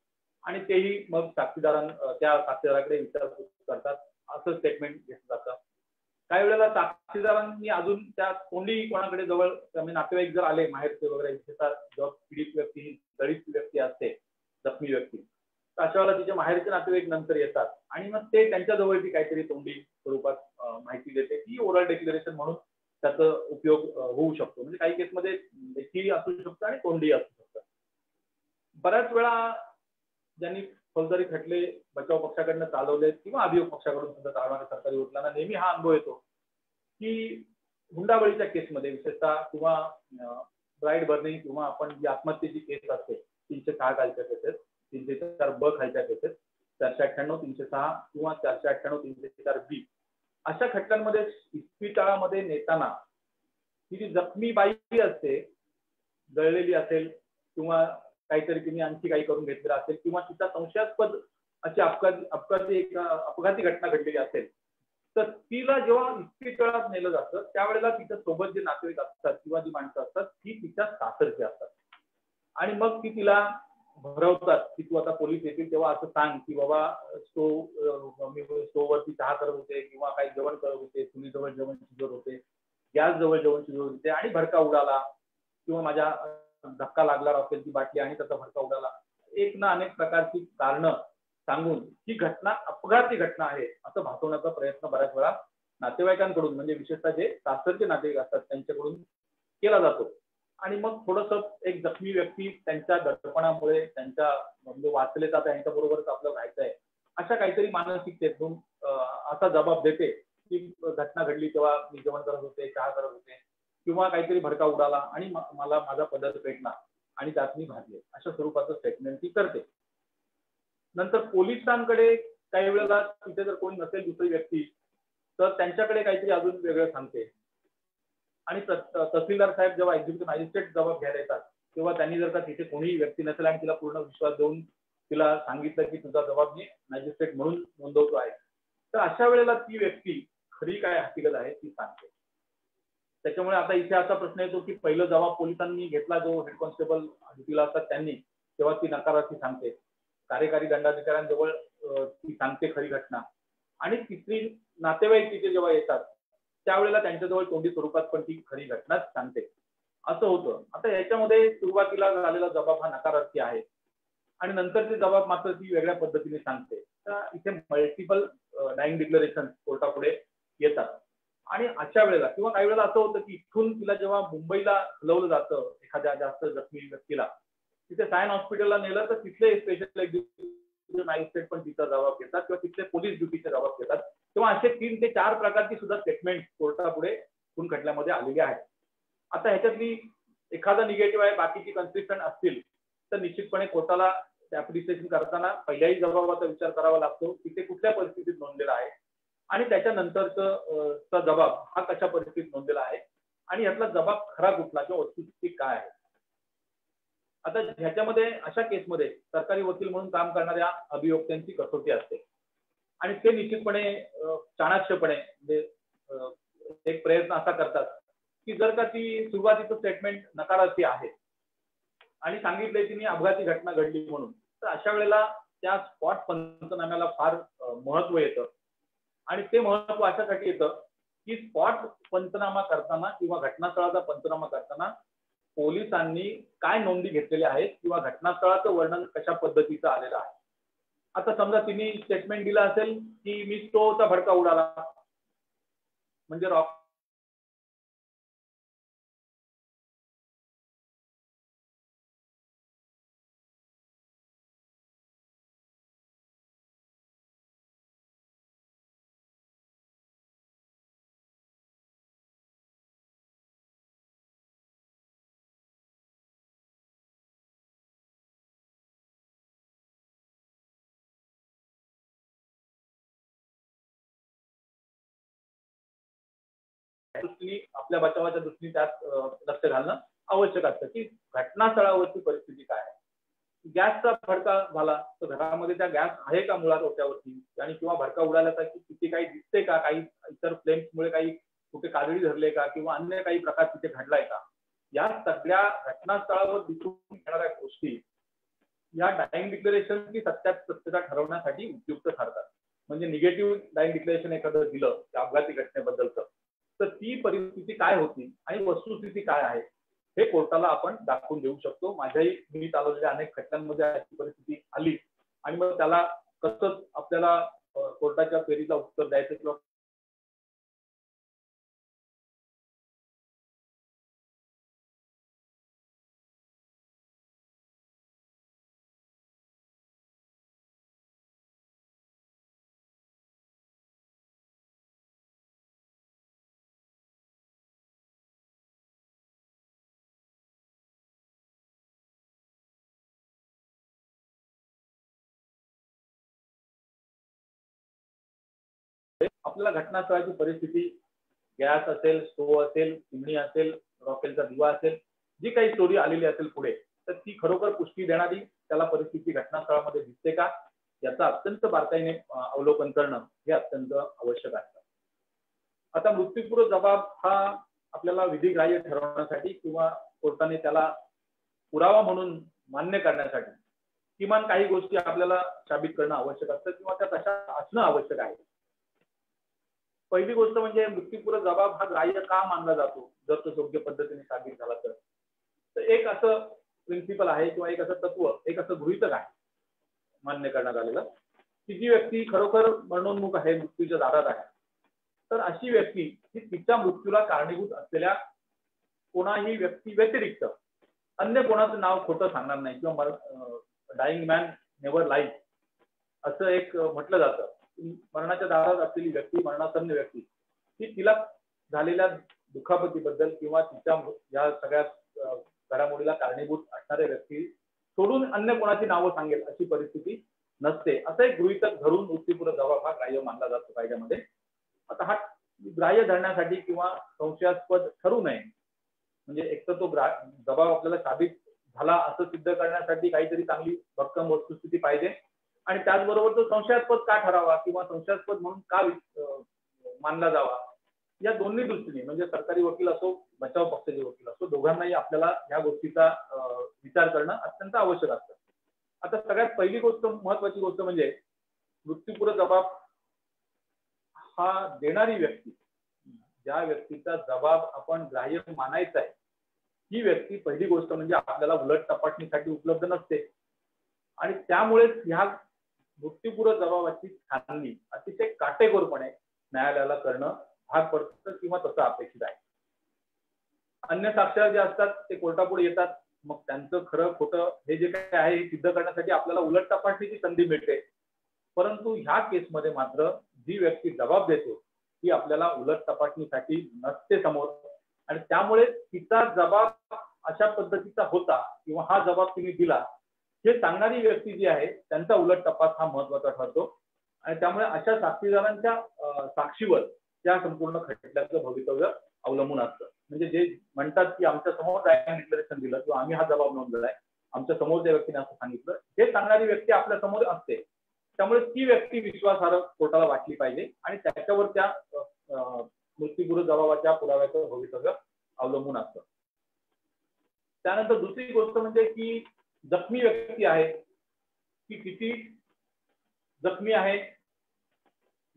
आणि तेही मग त्या साक्षीदाराकडे विचारपूस करतात. असं स्टेटमेंट घेतलं जातं. काही वेळेला साक्षीदारांनी अजून त्या तोंडी कोणाकडे जवळ नातेवाईक जर आले माहेरचे वगैरे, जेव्हा पीडित व्यक्ती दलित व्यक्ती असते जखमी व्यक्ती, तर अशा वेळेला तिच्या माहेरचे नातेवाईक नंतर येतात आणि मग ते त्यांच्याजवळची काहीतरी तोंडी स्वरूपात माहिती देते की ओरल डिक्लेरेशन म्हणून त्याचा उपयोग होऊ शकतो. म्हणजे काही केसमध्ये लेखी असू शकतं आणि तोंडी असू शकतं. बऱ्याच वेळा ज्यांनी फौजदारी खटले बचाव पक्षाकडनं चालवले किंवा अभियोग पक्षाकडून सुद्धा चालवणाऱ्या सरकारी वकिलांना नेहमी हा अनुभव येतो की हुंडाबळीच्या केसमध्ये विशेषतः किंवा ब्राईड बर्निंग किंवा आपण जी आत्महत्येची केस असते 306 खालच्या केसेस, 304 ब खालच्या केसेस, 498, 306 किंवा 498, 304 बी अशा खटल्यांमध्ये इस्पितळामध्ये नेताना ही जी जखमी बाई असते, जळलेली असेल किंवा काहीतरी तिने आणखी काही करून घेतलेलं असेल किंवा तिचा संशयास्पद अशी अपघाती घटना घडलेली असेल, तर तिला जेव्हा इस्पितळात नेलं जातं त्यावेळेला तिच्या सोबत जे नातेवाईक असतात किंवा जी माणसं असतात ती तिच्या सासरची असतात आणि मग ती तिला भरवतात की तू आता पोलीस येतील तेव्हा असं सांग की बाबा मी स्टोवरती चहा करत होते किंवा काही जेवण करत होते, चुलीजवळ जेवण शिजवत होते, गॅस जवळ जेवण शिजवत होते आणि भडका उडाला किंवा माझ्या धक्का लागला रॉकेलची बाटली आणि त्याचा भडका उडाला. एक ना अनेक प्रकारची कारणं सांगून ही घटना अपघाती घटना आहे असं भासवण्याचा प्रयत्न बऱ्याच वेळा नातेवाईकांकडून म्हणजे विशेषतः जे सासरचे नातेवाईक असतात त्यांच्याकडून केला जातो. आणि मग थोडस एक जखमी व्यक्ती त्यांच्या दडपणामुळे त्यांच्या म्हणजे वाचले तर त्यांच्या बरोबरच आपलं राहायचं आहे अशा काहीतरी मानसिकतेतून असा जबाब देते की घटना घडली तेव्हा मी जेवण करत होते, चहा करत होते किंवा काहीतरी भडका उडाला आणि मला माझा पदर पेटला आणि त्यात मी भाजले अशा स्वरूपाचं स्टेटमेंट ती करते. नंतर पोलिसांकडे काही वेळेला तिथे जर कोणी नसेल दुसरी व्यक्ती तर त्यांच्याकडे काहीतरी अजून वेगळं सांगते आणि तहसीलदार साहेब जेव्हा एक्झिक्युटिव्ह मॅजिस्ट्रेट जबाब घ्यायला येतात तेव्हा त्यांनी जर का तिथे कोणीही व्यक्ती नसेल आणि तिला पूर्ण विश्वास देऊन तिला सांगितलं की तुझा जबाब मी मॅजिस्ट्रेट म्हणून नोंदवतो आहे, तर अशा वेळेला ती व्यक्ती खरी काय हकीकत आहे ती सांगते. त्याच्यामुळे आता इथे असा प्रश्न येतो की पहिलं जबाब पोलिसांनी घेतला जो हेड कॉन्स्टेबल ड्युटीला असतात त्यांनी, तेव्हा ती नकारार्थी सांगते. कार्यकारी दंडाधिकाऱ्यांजवळ ती सांगते खरी घटना आणि तिसरी नातेवाईक तिथे जेव्हा येतात त्यावेळेला त्यांच्याजवळ तोंडी स्वरूपात पण ती खरी घटनाच सांगते असं होतं. आता याच्यामध्ये सुरुवातीला झालेला जबाब हा नकारार्थी आहे आणि नंतरचे जबाब मात्र ती वेगळ्या पद्धतीने सांगते. तर इथे मल्टिपल डाईंग डिक्लेरेशन कोर्टापुढे येतात आणि अशा वेळेला किंवा काही वेळेला असं होतं की इथून तिला जेव्हा मुंबईला हलवलं जातं एखाद्या जास्त जखमी व्यक्तीला, तिथे सायन हॉस्पिटलला नेलं तर तिथले स्पेशल एक्झिक्युटिव्ह मॅजिस्ट्रेट पण तिचा जबाब घेतात किंवा तिथले पोलीस ड्युटीचे जबाब घेतात किंवा असे 3 ते 4 प्रकारची सुद्धा स्टेटमेंट कोर्टापुढे खून खटल्यामध्ये आलेली आहेत. आता ह्याच्यातली एखादा निगेटिव्ह आहे बाकीची कन्सिस्टंट असतील तर निश्चितपणे कोर्टाला ऍप्रिसिएशन करताना पहिल्याही जबाबाचा विचार करावा लागतो की ते कुठल्या परिस्थितीत नोंदलेला आहे आणि त्याच्यानंतरचा जबाब हा कशा परिस्थितीत नोंदलेला आहे आणि यातला जबाब खरा कुठला किंवा वस्तुस्थिती काय आहे. आता ह्याच्यामध्ये अशा केसमध्ये सरकारी वकील म्हणून काम करणाऱ्या अभियोक्त्यांची कसोटी असते आणि ते निश्चितपणे चाणाक्षपणे म्हणजे एक प्रयत्न असा करतात की जर का ती सुरुवातीचं स्टेटमेंट नकारार्थी आहे आणि सांगितलंय तिने अपघाती घटना घडली म्हणून, तर अशा वेळेला त्या स्पॉट पंचनाम्याला फार महत्व येतं आणि ते महत्व अशासाठी येतं की स्पॉट पंचनामा करताना किंवा घटनास्थळाचा पंचनामा करताना पोलिसांनी काय नोंदी घेतलेल्या आहेत किंवा घटनास्थळाचं वर्णन कशा पद्धतीचं आलेलं आहे. आता समजा तिने स्टेटमेंट दिलं असेल की मी स्टोव्हचा भडका उडाला म्हणजे रॉक दृष्टीने आपल्या बचावाच्या दृष्टीने त्यात लक्ष घालणं आवश्यक असतं की घटनास्थळावरची परिस्थिती काय आहे. गॅसचा भडका झाला तर घरामध्ये त्या गॅस आहे का मुळात ओट्यावरती आणि किंवा भडका उडाल्याचा किती काही दिसते का, काही इतर फ्लेम्समुळे काही कुठे काजळी धरले का किंवा अन्य काही प्रकार तिथे घडलाय का, या सगळ्या घटनास्थळावर दिसून येणाऱ्या गोष्टी या डाईंग डिक्लेरेशनची सत्यता ठरवण्यासाठी उपयुक्त ठरतात. म्हणजे निगेटिव्ह डाईंग डिक्लेरेशन एखादं दिलं त्या अपघाती घटनेबद्दलचं तर ती परिस्थिती काय होती आणि वस्तुस्थिती काय आहे हे कोर्टाला आपण दाखवून देऊ शकतो. माझ्याही मी चालवलेल्या अनेक घटनांमध्ये अशी परिस्थिती आली आणि मग त्याला कसं आपल्याला कोर्टाच्या फेरीला उत्तर द्यायचं किंवा आपल्याला घटनास्थळाची परिस्थिती गॅस असेल, स्टोव्ह असेल, चिमणी असेल, रॉकेलचा दिवा असेल, जी काही स्टोरी आलेली असेल पुढे, तर ती खरोखर पुष्टी देणारी त्याला परिस्थिती घटनास्थळामध्ये दिसते का, याचं अत्यंत बारकाईने अवलोकन करणं हे अत्यंत आवश्यक असतं. आता मृत्यूपूर्व जबाब हा आपल्याला विधिग्राह्य ठरवण्यासाठी किंवा कोर्टाने त्याला पुरावा म्हणून मान्य करण्यासाठी किमान काही गोष्टी आपल्याला साबित करणं आवश्यक असतं किंवा त्या तशा असणं आवश्यक आहे. पहिली गोष्ट म्हणजे मृत्यूपूर्व जबाब हा ग्राह्य का मानला जातो जर तो योग्य पद्धतीने साबित झाला तर एक असं प्रिन्सिपल आहे किंवा एक असं तत्व, एक असं गृहीतक आहे मान्य करण्यात आलेलं की जी व्यक्ती खरोखर मरणोन्मुख आहे, मृत्यूच्या दारात आहे, तर अशी व्यक्ती ही तिच्या मृत्यूला कारणीभूत असलेल्या कोणाही व्यक्ती व्यतिरिक्त अन्य कोणाचं नाव खोटं सांगणार नाही किंवा डाईंग मॅन नेव्हर लाईज असं एक म्हटलं जातं. मरणाच्या दारात असलेली व्यक्ती, मरणासन्न व्यक्ती ही तिला झालेल्या दुखापतीबद्दल किंवा तिच्या या सगळ्या घडामोडीला कारणीभूत असणाऱ्या व्यक्ती सोडून अन्य कोणाची नावं सांगेल अशी परिस्थिती नसते, असं एक गृहीतक धरून मृत्यूपूर्व जबाब हा ग्राह्य मानला जातो कायद्यामध्ये. आता हा ग्राह्य धरण्यासाठी किंवा संशयास्पद ठरू नये म्हणजे एक तर तो जबाब आपल्याला साबित झाला असं सिद्ध करण्यासाठी काहीतरी चांगली भक्कम वस्तुस्थिती पाहिजे आणि त्याचबरोबर तो संशयास्पद का ठरावा किंवा संशयास्पद म्हणून का मानला जावा या दोन्ही दृष्टीने म्हणजे सरकारी वकील असो, बचाव पक्षाचे वकील असो, दोघांनाही आपल्याला या गोष्टीचा विचार करणं अत्यंत आवश्यक असतं. आता सगळ्यात पहिली गोष्ट, महत्वाची गोष्ट म्हणजे मृत्यूपूर्व जबाब हा देणारी व्यक्ती, ज्या व्यक्तीचा जबाब आपण ग्राह्य मानायचा आहे ही व्यक्ती पहिली गोष्ट म्हणजे आपल्याला उलट तपासणीसाठी उपलब्ध नसते आणि त्यामुळेच ह्या मृत्यूपूर्व जबाबाची छाननी अतिशय काटेकोरपणे न्यायालयाला करणं भाग पडतं किंवा तसं अपेक्षित आहे. अन्य साक्षर जे असतात ते कोर्टापुढे येतात, मग त्यांचं खरं खोटं हे जे काही आहे हे सिद्ध करण्यासाठी आपल्याला उलट तपासणीची संधी मिळते. परंतु ह्या केसमध्ये मात्र जी व्यक्ती जबाब देते ती आपल्याला उलट तपासणीसाठी नसते समोर आणि त्यामुळे तिचा जबाब अशा पद्धतीचा होता किंवा हा जबाब तिने दिला हे सांगणारी व्यक्ती जी आहे त्यांचा उलट तपास हा महत्वाचा ठरतो आणि त्यामुळे अशा साक्षीदारांच्या साक्षीवर त्या संपूर्ण खटल्याचं भवितव्य अवलंबून असतं. म्हणजे जे म्हणतात की आमच्या समोर ड्रायव्हिंग डिक्लेरेशन दिलं किंवा आम्ही हा जबाब नोंदवलाय, आमच्या समोर त्या व्यक्तीने असं सांगितलं, हे सांगणारी व्यक्ती आपल्या समोर असते. त्यामुळे ती व्यक्ती विश्वासार्ह कोर्टाला वाटली पाहिजे आणि त्याच्यावर त्या मृत्यूपूर्व जबाबाच्या पुराव्याचं भवितव्य अवलंबून असतं. त्यानंतर दुसरी गोष्ट म्हणजे की जखमी व्यक्ती आहे ती किती जखमी आहे,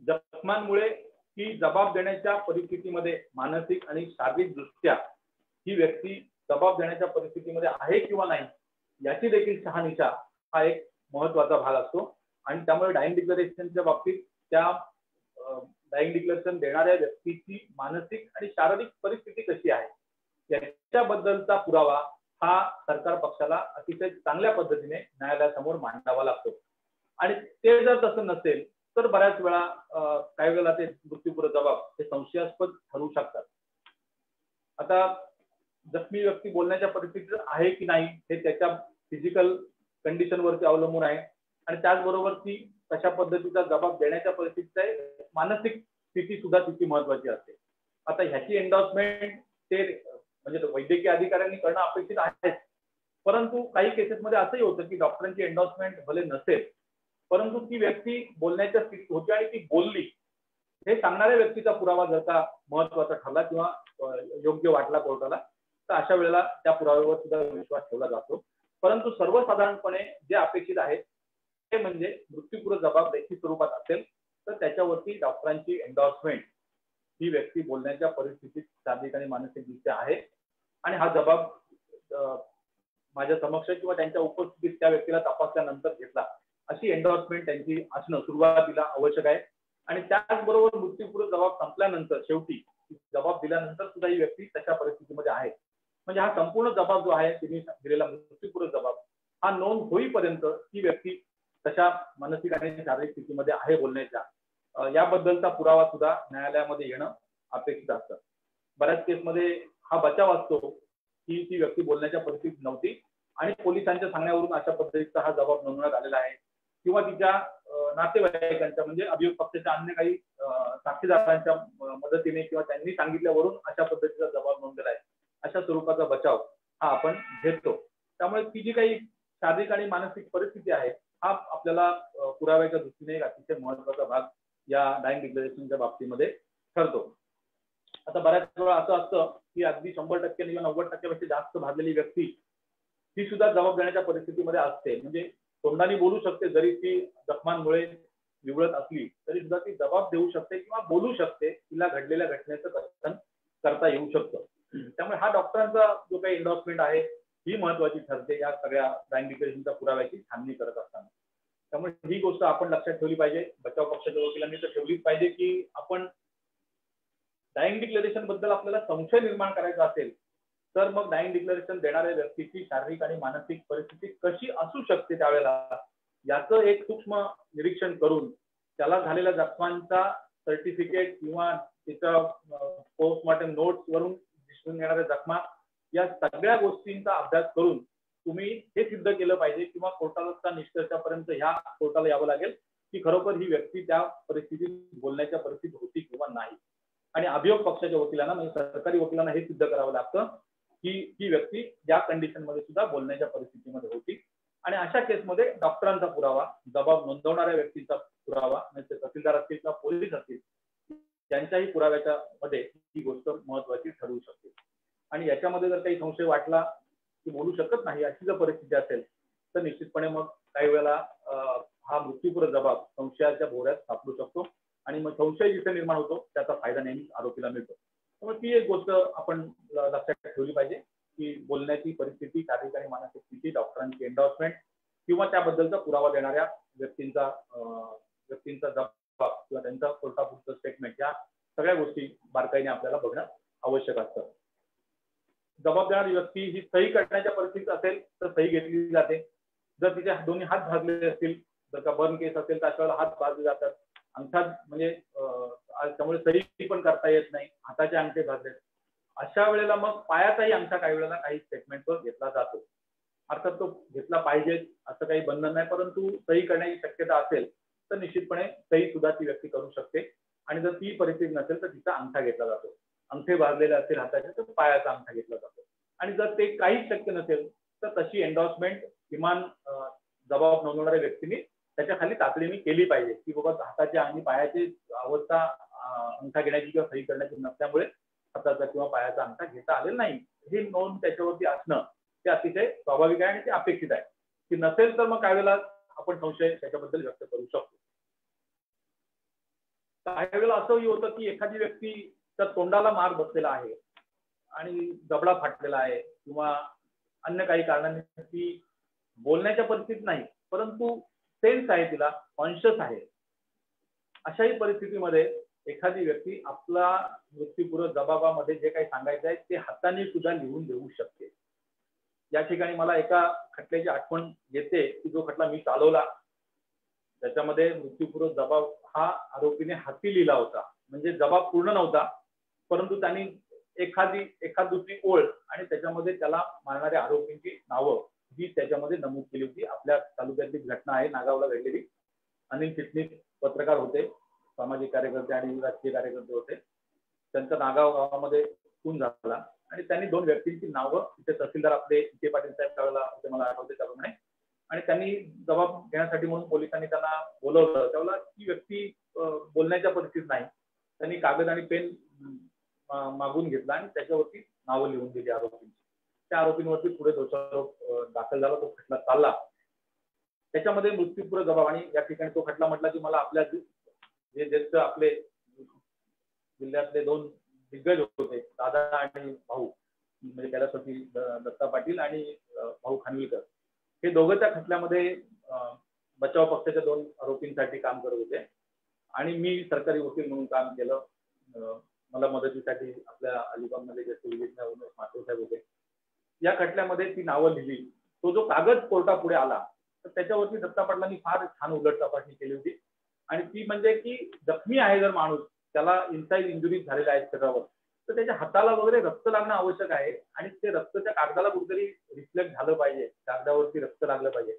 जखमांमुळे ही जबाब देण्याच्या परिस्थितीमध्ये मानसिक आणि शारीरिक दृष्ट्या ही व्यक्ती जबाब देण्याच्या परिस्थितीमध्ये आहे किंवा नाही याची देखील शहानिशा हा एक महत्वाचा भाग असतो आणि त्यामुळे डाईंग डिक्लेरेशनच्या बाबतीत त्या डाईंग डिक्लेरेशन देणाऱ्या व्यक्तीची मानसिक आणि शारीरिक परिस्थिती कशी आहे याच्याबद्दलचा पुरावा हा सरकार पक्षाला अतिशय चांगल्या पद्धतीने न्यायालयासमोर मांडावा लागतो आणि ते जर तसं नसेल तर बऱ्याच वेळा काही वेळेला ते मृत्यूपूर्व जबाब हे संशयास्पद ठरू शकतात. आता जखमी व्यक्ती बोलण्याच्या परिस्थितीत आहे की नाही हे त्याच्या फिजिकल कंडिशनवरती अवलंबून आहे आणि त्याचबरोबर ती कशा पद्धतीचा जबाब देण्याच्या परिस्थितीत आहे, मानसिक स्थिती सुद्धा तिची महत्वाची असते. आता ह्याची एन्डॉर्समेंट ते म्हणजे वैद्यकीय अधिकाऱ्यांनी करणं अपेक्षित आहे, परंतु काही केसेसमध्ये असंही होतं की डॉक्टरांची एन्डॉर्समेंट भले नसेल परंतु ती व्यक्ती बोलण्याच्या स्थितीत होती आणि ती बोलली हे सांगणाऱ्या व्यक्तीचा पुरावा जर का महत्वाचा ठरला किंवा योग्य वाटला कोर्टाला तर अशा वेळेला त्या पुराव्यावर सुद्धा विश्वास ठेवला जातो. परंतु सर्वसाधारणपणे जे अपेक्षित आहे ते म्हणजे मृत्यूपूर्व जबाब लेखी स्वरूपात असेल तर त्याच्यावरती डॉक्टरांची एन्डॉर्समेंट ही व्यक्ती बोलण्याच्या परिस्थितीत शारीरिक आणि मानसिक दृष्ट्या आहे आणि हा जबाब माझ्या समक्ष किंवा त्यांच्या उपस्थितीत त्या व्यक्तीला तपासल्यानंतर घेतला अशी एन्डॉर्समेंट त्यांची असणं सुरुवातीला आवश्यक आहे आणि त्याचबरोबर मृत्यूपूर्व जबाब संपल्यानंतर शेवटी जबाब दिल्यानंतर सुद्धा ही व्यक्ती तशा परिस्थितीमध्ये आहे. म्हणजे हा संपूर्ण जबाब जो आहे तिने दिलेला मृत्यूपूर्व जबाब हा नोंद होईपर्यंत ही व्यक्ती तशा मानसिक आणि शारीरिक स्थितीमध्ये आहे बोलण्याच्या याबद्दलचा पुरावा सुद्धा न्यायालयामध्ये येणं अपेक्षित असतं. बऱ्याच केसमध्ये हा बचाव असतो की ती व्यक्ती बोलण्याच्या परिस्थितीत नव्हती आणि पोलिसांच्या सांगण्यावरून अशा पद्धतीचा हा जबाब नोंदवण्यात आलेला आहे किंवा तिच्या नातेवाईकांच्या म्हणजे अभियोग पक्षाच्या अन्य काही साक्षीदारांच्या मदतीने किंवा त्यांनी सांगितल्यावरून अशा पद्धतीचा जबाब नोंदलेला आहे, अशा स्वरूपाचा बचाव हा आपण घेतो. त्यामुळे ती जी काही शारीरिक आणि मानसिक परिस्थिती आहे हा आपल्याला पुराव्याच्या दृष्टीने एक अतिशय महत्वाचा भाग या डायिंग डिक्लेरेशनच्या बाबतीमध्ये ठरतो. आता बऱ्याच वेळा असं असतं की अगदी 100% किंवा 90% जास्त भाजलेली व्यक्ती ही सुद्धा जबाब देण्याच्या परिस्थितीमध्ये असते. म्हणजे तोंडाने बोलू शकते, जरी ती जखमांमुळे विवळत असली तरी सुद्धा ती जबाब देऊ शकते किंवा बोलू शकते, तिला घडलेल्या घटनेचं कथन करता येऊ शकतं. त्यामुळे हा डॉक्टरांचा जो काही एन्डॉर्समेंट आहे ही महत्वाची ठरते या सगळ्या डायिंग डिक्लेरेशनच्या पुराव्याची छाननी करत असताना. त्यामुळे ही गोष्ट आपण लक्षात ठेवली पाहिजे. बचाव पक्षाच्या वकिलांनी तर ठेवलीच पाहिजे की आपण डायिंग डिक्लेरेशन बद्दल आपल्याला संशय निर्माण करायचा असेल तर मग डायिंग डिक्लेरेशन देणाऱ्या व्यक्तीची शारीरिक आणि मानसिक परिस्थिती कशी असू शकते त्यावेळेला याचं एक सूक्ष्म निरीक्षण करून त्याला झालेल्या जखमांचा सर्टिफिकेट किंवा त्याच्या पोस्टमॉर्टम नोट्स वरून दिसून येणाऱ्या जखमा या सगळ्या गोष्टींचा अभ्यास करून तुम्ही हे सिद्ध केलं पाहिजे किंवा कोर्टाच्या निष्कर्षापर्यंत ह्या कोर्टाला यावं लागेल की खरोखर ही व्यक्ती त्या परिस्थितीत बोलण्याच्या परिस्थितीत होती किंवा नाही. आणि अभियोग पक्षाच्या वकिलांना म्हणजे सरकारी वकिलांना हे सिद्ध करावं लागतं की ही व्यक्ती या कंडिशन मध्ये सुद्धा बोलण्याच्या परिस्थितीमध्ये होती. आणि अशा केसमध्ये डॉक्टरांचा पुरावा, जबाब नोंदवणाऱ्या व्यक्तीचा पुरावा म्हणजे तहसीलदार असतील किंवा पोलीस असतील त्यांच्याही पुराव्याच्या मध्ये ही गोष्ट महत्वाची ठरू शकते. आणि याच्यामध्ये जर काही संशय वाटला की बोलू शकत नाही अशी जर परिस्थिती असेल तर निश्चितपणे मग काही वेळेला हा मृत्यूपूर्व जबाब संशयाच्या भोवऱ्यात सापडू शकतो आणि मग संशय जिथे निर्माण होतो त्याचा फायदा नेहमीच आरोपीला मिळतो. त्यामुळे ती एक गोष्ट आपण लक्षात ठेवली पाहिजे की बोलण्याची परिस्थिती, शारीरिक आणि मानसिक स्थिती, डॉक्टरांची एन्डॉर्समेंट किंवा त्याबद्दलचा पुरावा देणाऱ्या व्यक्तींचा जबाब किंवा त्यांचा कोर्टापुरतं स्टेटमेंट या सगळ्या गोष्टी बारकाईने आपल्याला बघणं आवश्यक असतं. जबाब देणारी व्यक्ती ही सही करण्याच्या परिस्थितीत असेल तर सही घेतली जाते. जर तिचे दोन्ही हात भाजलेले असतील, जर का बर्न केस असेल तर अशा वेळेला हात भाजले जातात. अंगठा म्हणजे त्यामुळे सही पण करता येत नाही, हाताचे अंगठे भाजले. अशा वेळेला मग पायाचाही अंगठा काही वेळेला काही स्टेटमेंटवर घेतला जातो. अर्थात तो घेतला पाहिजे असं काही बंधन नाही, परंतु सही करण्याची शक्यता असेल तर निश्चितपणे सही सुद्धा ती व्यक्ती करू शकते. आणि जर ती परिस्थिती नसेल तर तिचा अंगठा घेतला जातो. अंगठे भाजलेले असतील हाताचे तर पायाचा अंगठा घेतला जातो. आणि जर ते काहीच शक्य नसेल तर तशी एन्डॉर्समेंट किमान जबाब नोंदवणाऱ्या व्यक्तीने त्याच्या खाली तातडीने केली पाहिजे की बाबा हाताच्या आणि पायाची अवस्था अंगठा घेण्याची किंवा सही करण्याची नसल्यामुळे हाताचा किंवा पायाचा अंगठा घेता आलेला नाही. ही नोंद त्याच्यावरती असणं ते अतिशय स्वाभाविक आहे आणि ते अपेक्षित आहे. की नसेल तर मग काही वेळेला आपण संशय त्याच्याबद्दल व्यक्त करू शकतो. काही वेळेला असंही होतं की एखादी व्यक्तीच्या तोंडाला मार बसलेला आहे आणि जबडा फाटलेला आहे किंवा अन्य काही कारणांनी ती बोलण्याच्या परिस्थितीत नाही परंतु सेन्स आहे, तिला कॉन्शियस आहे. अशाही परिस्थितीमध्ये एखादी व्यक्ती आपला मृत्यूपूर्व जबाबामध्ये जे काही सांगायचं आहे ते हाताने सुद्धा लिहून देऊ शकते. या ठिकाणी मला एका खटल्याची आठवण येते की जो खटला मी चालवला त्याच्यामध्ये मृत्यूपूर्व जबाब हा आरोपीने हाती लिहिला होता. म्हणजे जबाब पूर्ण नव्हता परंतु त्यांनी एखाद दुसरी ओळ आणि त्याच्यामध्ये त्याला मारणाऱ्या आरोपींची नावं ही त्याच्यामध्ये नमूद केली होती. आपल्या तालुक्यातली घटना आहे नागावला घडलेली. अनिल चिटणीस पत्रकार होते, सामाजिक कार्यकर्ते आणि राजकीय कार्यकर्ते होते. त्यांचा नागाव गावामध्ये खून झाला आणि त्यांनी 2 व्यक्तींची नावं तिथे तहसीलदार आपले के पाटील साहेब त्यावेळेला होते मला आठवते त्याप्रमाणे आणि त्यांनी जबाब घेण्यासाठी म्हणून पोलिसांनी त्यांना बोलवलं. त्यावेळेला ती व्यक्ती बोलण्याच्या परिस्थितीत नाही. त्यांनी कागद आणि पेन मागून घेतला आणि त्याच्यावरती नावं लिहून दिली आरोपींची. त्या आरोपींवरती पुढे दोषारोप दाखल झाला. तो खटला चालला. त्याच्यामध्ये मृत्यूपूर्व जबाब आणि या ठिकाणी तो खटला म्हटला की मला आपल्या जे ज्येष्ठ आपले जिल्ह्यातले 2 दिग्गज होते दादा आणि भाऊ म्हणजे कैलासवासी दत्ता पाटील आणि भाऊ खानविलकर हे दोघं त्या खटल्यामध्ये बचाव पक्षाच्या 2 आरोपींसाठी काम करत होते आणि मी सरकारी वकील म्हणून काम केलं. मला मदतीसाठी आपल्या अलिबागमध्ये जे माथुर साहेब होते. या खटल्यामध्ये ती नावं लिहिली. तो जो कागद कोर्टापुढे आला तर त्याच्यावरती दत्ता पाटलांनी फार छान उलट तपासणी केली होती आणि ती म्हणजे की जखमी आहे जर माणूस त्याला इनसाइड इंजुरीज झालेल्या आहेत शरीरावर तर त्याच्या हाताला वगैरे रक्त लागणं आवश्यक आहे आणि ते रक्त त्या कागदाला कुठेतरी रिफ्लेक्ट झालं पाहिजे, कागदावरती रक्त लागलं पाहिजे.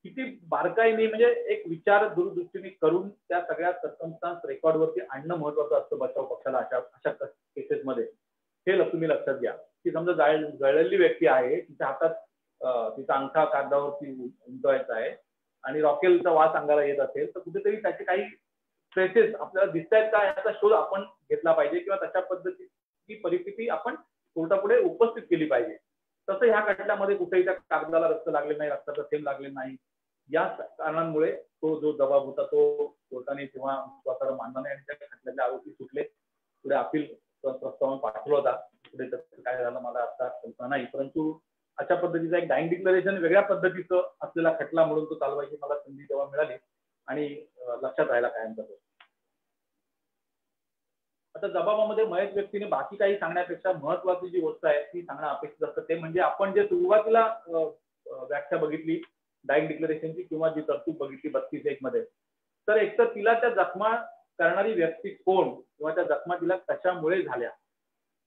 किती बारकाईने म्हणजे एक विचार दूरदृष्टीने करून त्या सगळ्या सर्कमस्टान्स रेकॉर्डवरती आणणं महत्वाचं असतं बचाव पक्षाला अशा केसेसमध्ये. हे तुम्ही लक्षात घ्या की समजा जळलेली व्यक्ती आहे, तिच्या हातात तिचा अंगठा कागदावरती उमटवायचा आहे आणि रॉकेलचा वास अंगाला येत असेल तर कुठेतरी त्याचे काही ट्रेसेस आपल्याला दिसत आहेत का याचा शोध आपण घेतला पाहिजे किंवा तशा पद्धतीची परिस्थिती आपण कोर्टापुढे उपस्थित केली पाहिजे. तसं ह्या खटल्यामध्ये कुठेही त्या कागदाला रक्त लागले नाही, रक्ताचा थेंब लागले नाही. या कारणांमुळे तो जो जबाब होता तो कोर्टाने किंवा स्वतःला मानला नाही आणि त्या खटल्याचे आरोपी सुटले. पुढे अपील प्रस्तावना पाठवला होता, पुढे काय झालं मला आता कल्पना नाही, परंतु अशा पद्धतीचा एक डाईंग डिक्लेरेशन वेगळ्या पद्धतीचं असलेला खटला म्हणून तो चालवायची मला संधी तेव्हा मिळाली आणि लक्षात राहायला कायम. आता जबाबामध्ये मयत व्यक्तीने बाकी काही सांगण्यापेक्षा महत्वाची जी गोष्ट आहे ती सांगणं अपेक्षित असतं ते म्हणजे आपण जे सुरुवातीला व्याख्या बघितली डाईंग डिक्लेरेशनची किंवा जी तरतूद बघितली 32(1) मध्ये, तर एकतर तिला त्या जखमा करणारी व्यक्ती कोण किंवा त्या जखमा तिला कशामुळे झाल्या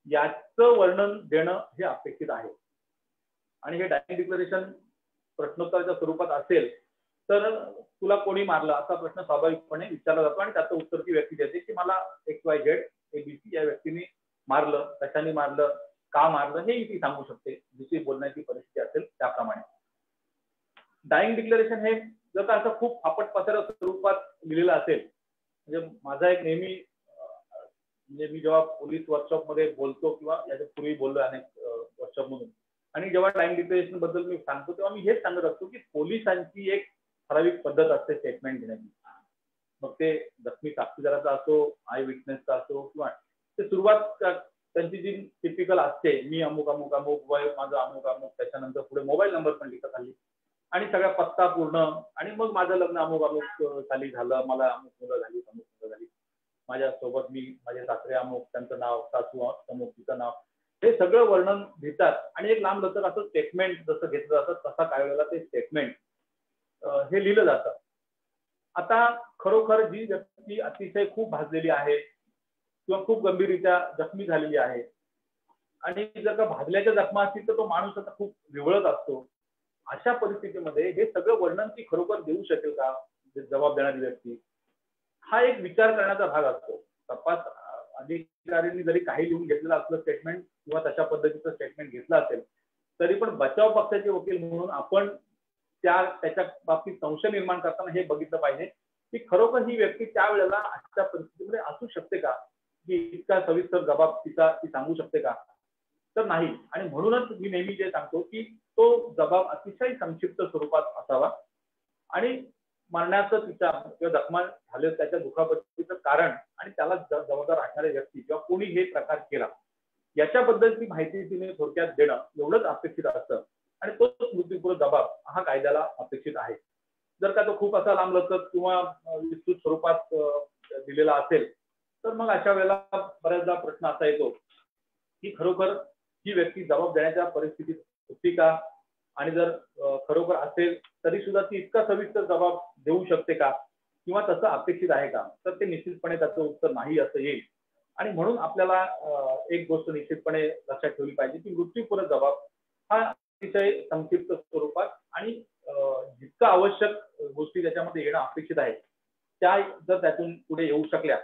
याचं वर्णन देणं हे अपेक्षित आहे. आणि हे डाईंग डिक्लेरेशन प्रश्नोत्तराच्या स्वरूपात असेल तर तुला कोणी मारलं असा प्रश्न स्वाभाविकपणे विचारला जातो आणि त्याचं उत्तर ती व्यक्ती देते की मला XYZ ABC या व्यक्तीने मारलं, कशाने मारलं, का मारलं हे ती सांगू शकते, जिची बोलण्याची परिस्थिती असेल त्याप्रमाणे. डाईंग डिक्लेरेशन हे जर का असं खूप फापट पसार स्वरूपात लिहिलेलं असेल, म्हणजे माझा एक नेहमी म्हणजे मी जेव्हा पोलीस वर्कशॉपमध्ये बोलतो किंवा याच्या पूर्वी बोललो अनेक वर्कशॉप म्हणून, आणि जेव्हा डाईंग डिक्लेरेशन बद्दल मी सांगतो तेव्हा मी हेच सांगत असतो की पोलिसांची एक ठराविक पद्धत असते स्टेटमेंट देण्याची. मग ते जखमी साक्षीदाराचा असो, आय विटनेसचा असो किंवा ते सुरुवात त्यांची जी टिपिकल असते, मी अमुक अमुक अमुक, वय माझं अमुक अमुक, त्याच्यानंतर पुढे मोबाईल नंबर पण लिहितात आली आणि सगळा पत्ता पूर्ण, आणि मग माझं लग्न अमुक अमुक साली झालं, मला अमुक मुलं झाली, अमुक मुलं झाली, माझ्यासोबत मी माझे सासरे अमुक, त्यांचं नाव, सासू अमुक, तिचं नाव, हे सगळं वर्णन घेतात आणि एक लांब लचक असं स्टेटमेंट जसं घेतलं जातं तसा काय वेळेला ते स्टेटमेंट हे लिहिलं जातं. आता खरोखर जी व्यक्ती अतिशय खूप भाजलेली आहे किंवा खूप गंभीररित्या जखमी झालेली आहे आणि जर का भाजल्याच्या जखमा असतील तर तो माणूस आता खूप विवळत असतो, अशा परिस्थितीमध्ये हे सगळं वर्णन ती खरोखर देऊ शकेल का जबाब देणारी व्यक्ती, हा एक विचार करण्याचा भाग असतो. तपास अधिकाऱ्यांनी जरी काही लिहून घेतलेलं असलं स्टेटमेंट किंवा तशा पद्धतीचं स्टेटमेंट घेतलं असेल तरी पण बचाव पक्षाचे वकील म्हणून आपण त्याच्या बाबतीत संशय निर्माण करताना हे बघितलं पाहिजे की खरोखर ही व्यक्ती त्यावेळेला अशा परिस्थितीमध्ये असू शकते का, की इतका सविस्तर जबाब ती सांगू शकते का, तर नाही. आणि म्हणूनच मी नेहमी जे सांगतो की तो जबाब अतिशय संक्षिप्त स्वरूपात असावा आणि मरण्याचं तिच्या किंवा जखमा झाले त्याच्या दुखापतीचं कारण आणि त्याला जबाबदार असणारे व्यक्ती किंवा कोणी हे प्रकार केला याच्याबद्दलची माहिती तिने थोडक्यात देणं एवढंच अपेक्षित असतं आणि तोच मृत्यूपूर्व जबाब हा कायद्याला अपेक्षित आहे. जर का तो खूप असा लांबलचक किंवा विस्तृत स्वरूपात दिलेला असेल तर मग अशा वेळेला बऱ्याचदा प्रश्न असा येतो की खरोखर ही व्यक्ती जबाब देण्याच्या परिस्थितीत होती का, आणि जर खरोखर असेल तरी सुद्धा ती इतका सविस्तर जबाब देऊ शकते का किंवा तसं अपेक्षित आहे का, तर ते निश्चितपणे त्याचं उत्तर नाही असं येईल. आणि म्हणून आपल्याला एक गोष्ट निश्चितपणे लक्षात ठेवली पाहिजे की मृत्यूपूर्व जबाब हा अतिशय संक्षिप्त स्वरूपात आणि जितकं आवश्यक गोष्टी त्याच्यामध्ये येणं अपेक्षित आहे त्या जर त्यातून पुढे येऊ शकल्या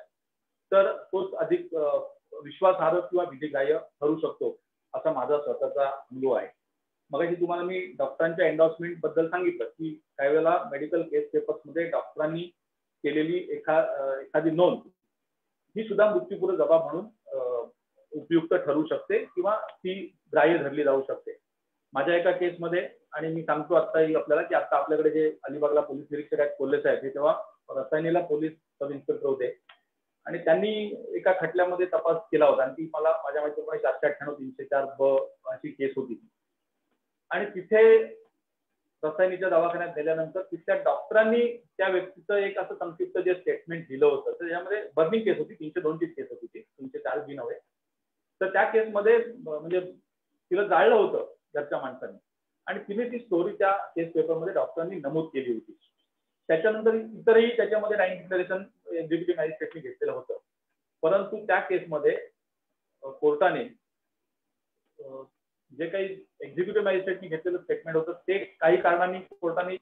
तर तोच अधिक विश्वासार्ह किंवा विधिग्राह्य ठरू शकतो असा माझा स्वतःचा अनुभव आहे. मगाशी तुम्हाला मी डॉक्टरांच्या एन्डॉर्समेंट बद्दल सांगितलं की काही वेळेला मेडिकल केस पेपर्स मध्ये डॉक्टरांनी केलेली एखादी नोंद ही सुद्धा मृत्यूपूर्व जबाब म्हणून उपयुक्त ठरू शकते किंवा ती ग्राह्य धरली जाऊ शकते. माझ्या एका केसमध्ये, आणि मी सांगतो आत्ताही आपल्याला की आता आपल्याकडे जे अलिबागला पोलीस निरीक्षक आहेत कोल्हे साहेब, हे तेव्हा रसायनीला पोलीस सब इन्स्पेक्टर होते आणि त्यांनी एका खटल्यामध्ये तपास केला होता आणि ती मला माझ्या माहितीप्रमाणे 498-304 अशी केस होती. आणि तिथे रसायनीच्या दवाखान्यात गेल्यानंतर तिथल्या डॉक्टरांनी त्या व्यक्तीचं एक असं संक्षिप्त जे स्टेटमेंट दिलं होतं तर यामध्ये बर्निंग केस होती, 302 ची केस होती ती, 304 बी नव्हे. तर त्या केसमध्ये म्हणजे तिला जाळलं होतं घरच्या माणसाने आणि तिने ती स्टोरी त्या केस पेपरमध्ये डॉक्टरांनी नमूद केली होती. त्याच्यानंतर इतरही त्याच्यामध्ये डाईंग डिक्लेरेशन एक्झिक्युटिव्ह मॅजिस्ट्रेटने घेतलेलं होतं, परंतु त्या केसमध्ये कोर्टाने जे काही एक्झिक्युटिव्ह मॅजिस्ट्रेटने घेतलेलं स्टेटमेंट होतं ते काही कारणांनी कोर्टाने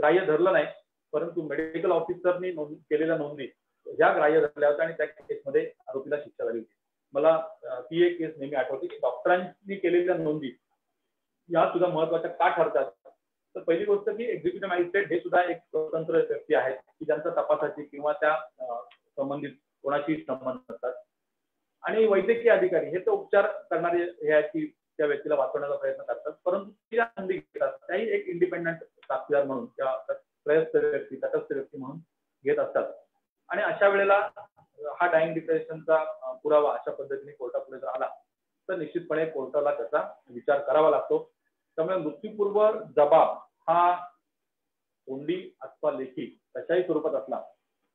ग्राह्य धरलं नाही, परंतु मेडिकल ऑफिसरनी केलेल्या नोंदी ह्या ग्राह्य धरल्या होत्या आणि त्या केसमध्ये आरोपीला शिक्षा झाली होती. मला ती एक केस नेहमी आठवते की डॉक्टरांनी केलेल्या नोंदी या सुद्धा महत्वाच्या का ठरतात. तर पहिली गोष्ट की एक्झिक्युटिव्ह मॅजिस्ट्रेट हे सुद्धा एक स्वतंत्र व्यक्ती आहेत की ज्यांचा तपासाची किंवा त्या संबंधित कोणाशी संबंध असतात. आणि वैद्यकीय अधिकारी हे तर उपचार करणारे हे आहेत की त्या व्यक्तीला वाचवण्याचा प्रयत्न करतात, परंतु त्या नोंदी घेतात त्याही एक इंडिपेंडंट साक्षीदार म्हणून किंवा प्रयस्थ व्यक्ती तटस्थ व्यक्ती म्हणून घेत असतात. आणि अशा वेळेला हा डायिंग डिक्लेरेशनचा पुरावा अशा पद्धतीने कोर्टापुढे जर आला तर निश्चितपणे कोर्टाला त्याचा विचार करावा लागतो. त्यामुळे मृत्यूपूर्व जबाब हा तोंडी अथवा लेखी कशाही स्वरूपात असला,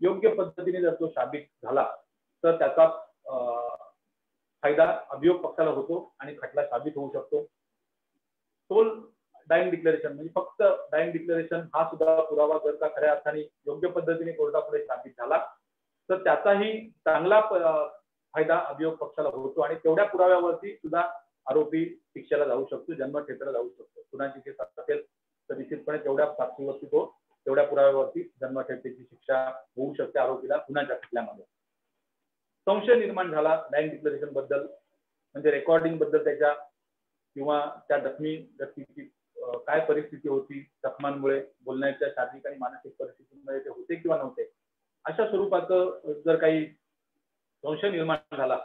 योग्य पद्धतीने जर तो साबित झाला तर त्याचा फायदा अभियोग पक्षाला होतो आणि खटला साबित होऊ शकतो. सोल डायिंग डिक्लेरेशन म्हणजे फक्त डायिंग डिक्लेरेशन हा सुद्धा पुरावा जर का खऱ्या अर्थाने योग्य पद्धतीने कोर्टापुढे साबित झाला तर त्याचाही चांगला फायदा अभियोग पक्षाला होतो आणि तेवढ्या पुराव्यावरती सुद्धा आरोपी शिक्षेला जाऊ शकतो, जन्मठेपेला जाऊ शकतो. गुन्ह्याची केस असेल तर निश्चितपणे तेवढ्या साक्षीवरती तो तेवढ्या पुराव्यावरती जन्मठेपेची शिक्षा होऊ शकते आरोपीला गुन्ह्याच्या खटल्यामध्ये. संशय निर्माण झाला डायिंग डिक्लेरेशन बद्दल म्हणजे रेकॉर्डिंग बद्दल त्याच्या किंवा त्या जखमी व्यक्तीची काय परिस्थिती होती, जखमांमुळे बोलण्याच्या शारीरिक आणि मानसिक परिस्थितीमध्ये ते होते किंवा नव्हते, अशा स्वरूपाचं जर काही संशय निर्माण झाला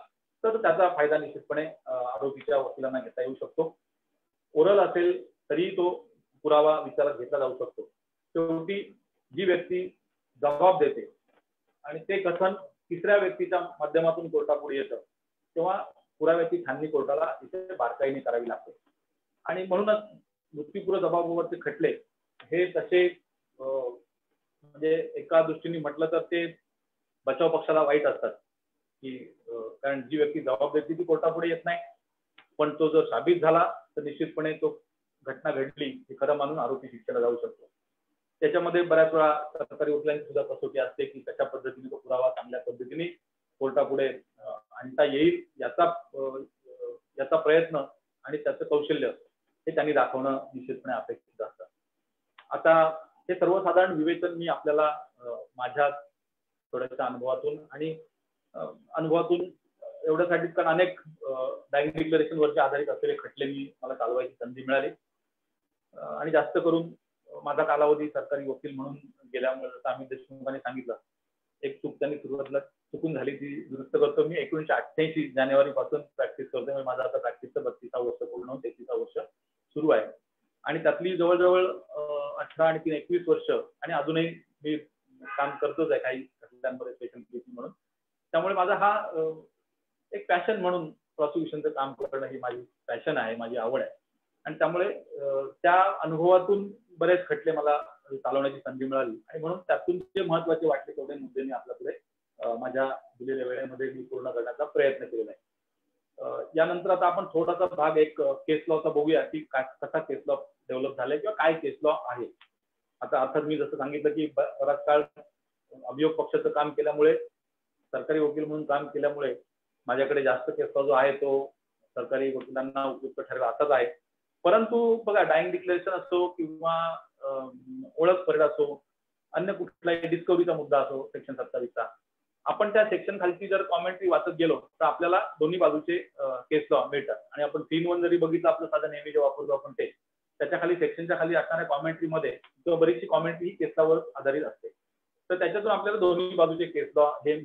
तर त्याचा फायदा निश्चितपणे आरोपीच्या वकिलांना घेता येऊ शकतो. ओरल असेल तरी तो पुरावा विचारात घेतला जाऊ शकतो. शेवटी जी व्यक्ती जबाब देते आणि ते कथन तिसऱ्या व्यक्तीच्या माध्यमातून कोर्टापुढे येतं तेव्हा पुराव्याची छाननी कोर्टाला अतिशय बारकाईने करावी लागते. आणि म्हणूनच मृत्यूपूर्व जबाबावरचे खटले हे तसे म्हणजे एका दृष्टीने म्हटलं तर ते बचाव पक्षाला वाईट असतात की कारण जी व्यक्ती जबाब देते ती कोर्टापुढे येत नाही, पण तो जर साबित झाला तर निश्चितपणे तो घटना घडली हे खरं मानून आरोपी शिक्षेला जाऊ शकतो. त्याच्यामध्ये बऱ्याच वेळा सरकारी वकिलांची सुद्धा कसोटी असते की कशा पद्धतीने तो पुरावा चांगल्या पद्धतीने कोर्टापुढे आणता येईल याचा प्रयत्न आणि त्याचं कौशल्य हे त्यांनी दाखवणं निश्चितपणे अपेक्षित असतं. आता हे सर्वसाधारण विवेचन मी आपल्याला माझ्या थोड्याशा अनुभवातून आणि अनुभवातून एवढ्यासाठीच कारण अनेक डायिंग डिक्लेरेशन वरचे आधारित असलेले खटले मला चालवायची संधी मिळाली आणि जास्त करून माझा कालावधी सरकारी वकील म्हणून गेल्यामुळे अमित देशमुखांनी सांगितलं एक चूक त्यांनी सुरुवातीला चुकून झाली ती दुरुस्त करतो. मी 1988 जानेवारी पासून प्रॅक्टिस करतोय. माझा आता प्रॅक्टिसचं 32 वर्ष पूर्ण होऊन 33 वर्ष सुरू आहे आणि त्यातली जवळजवळ 18 आणि 3 21 वर्ष आणि अजूनही मी काम करतोच आहे काही खटल्यांमध्ये स्पेशल केस म्हणून. त्यामुळे माझा हा एक पॅशन म्हणून प्रॉसिक्युशनचं काम करणं ही माझी पॅशन आहे, माझी आवड आहे आणि त्यामुळे त्या अनुभवातून बरेच खटले मला चालवण्याची संधी मिळाली आणि म्हणून त्यातून जे महत्वाचे वाटले तेवढे मुद्दे मी आपल्यापुढे माझ्या दिलेल्या वेळेमध्ये मी पूर्ण करण्याचा प्रयत्न केलेला आहे. यानंतर आता आपण थोडासा भाग एक केस लॉचा बघूया की कसा केस लॉ डेव्हलप झालाय किंवा काय केस लॉ आहे. आता अर्थात मी जसं सांगितलं की बराच काळ अभियोग पक्षाचं काम केल्यामुळे सरकारी वकील म्हणून काम केल्यामुळे माझ्याकडे जास्त केस लॉ जो आहे तो सरकारी वकिलांना उपयुक्त ठरेल असाच आहे. परंतु बघा डायिंग डिक्लेरेशन असो किंवा ओळख परेड असो अन्य कुठलाही डिस्कवरीचा मुद्दा असो सेक्शन 27चा आपण त्या सेक्शन खालची जर कॉमेंट्री वाचत गेलो तर आपल्याला दोन्ही बाजूचे केस लॉ मिळतात आणि आपण 3-1 जरी बघितलं आपलं साधं नेहमी जे वापरतो आपण ते त्याच्या खाली सेक्शनच्या खाली असणाऱ्या कॉमेंट्रीमध्ये किंवा बरीचशी कॉमेंट्री ही केस लॉवर आधारित असते. तर त्याच्यातून आपल्याला दोन्ही बाजूचे केस लॉ हे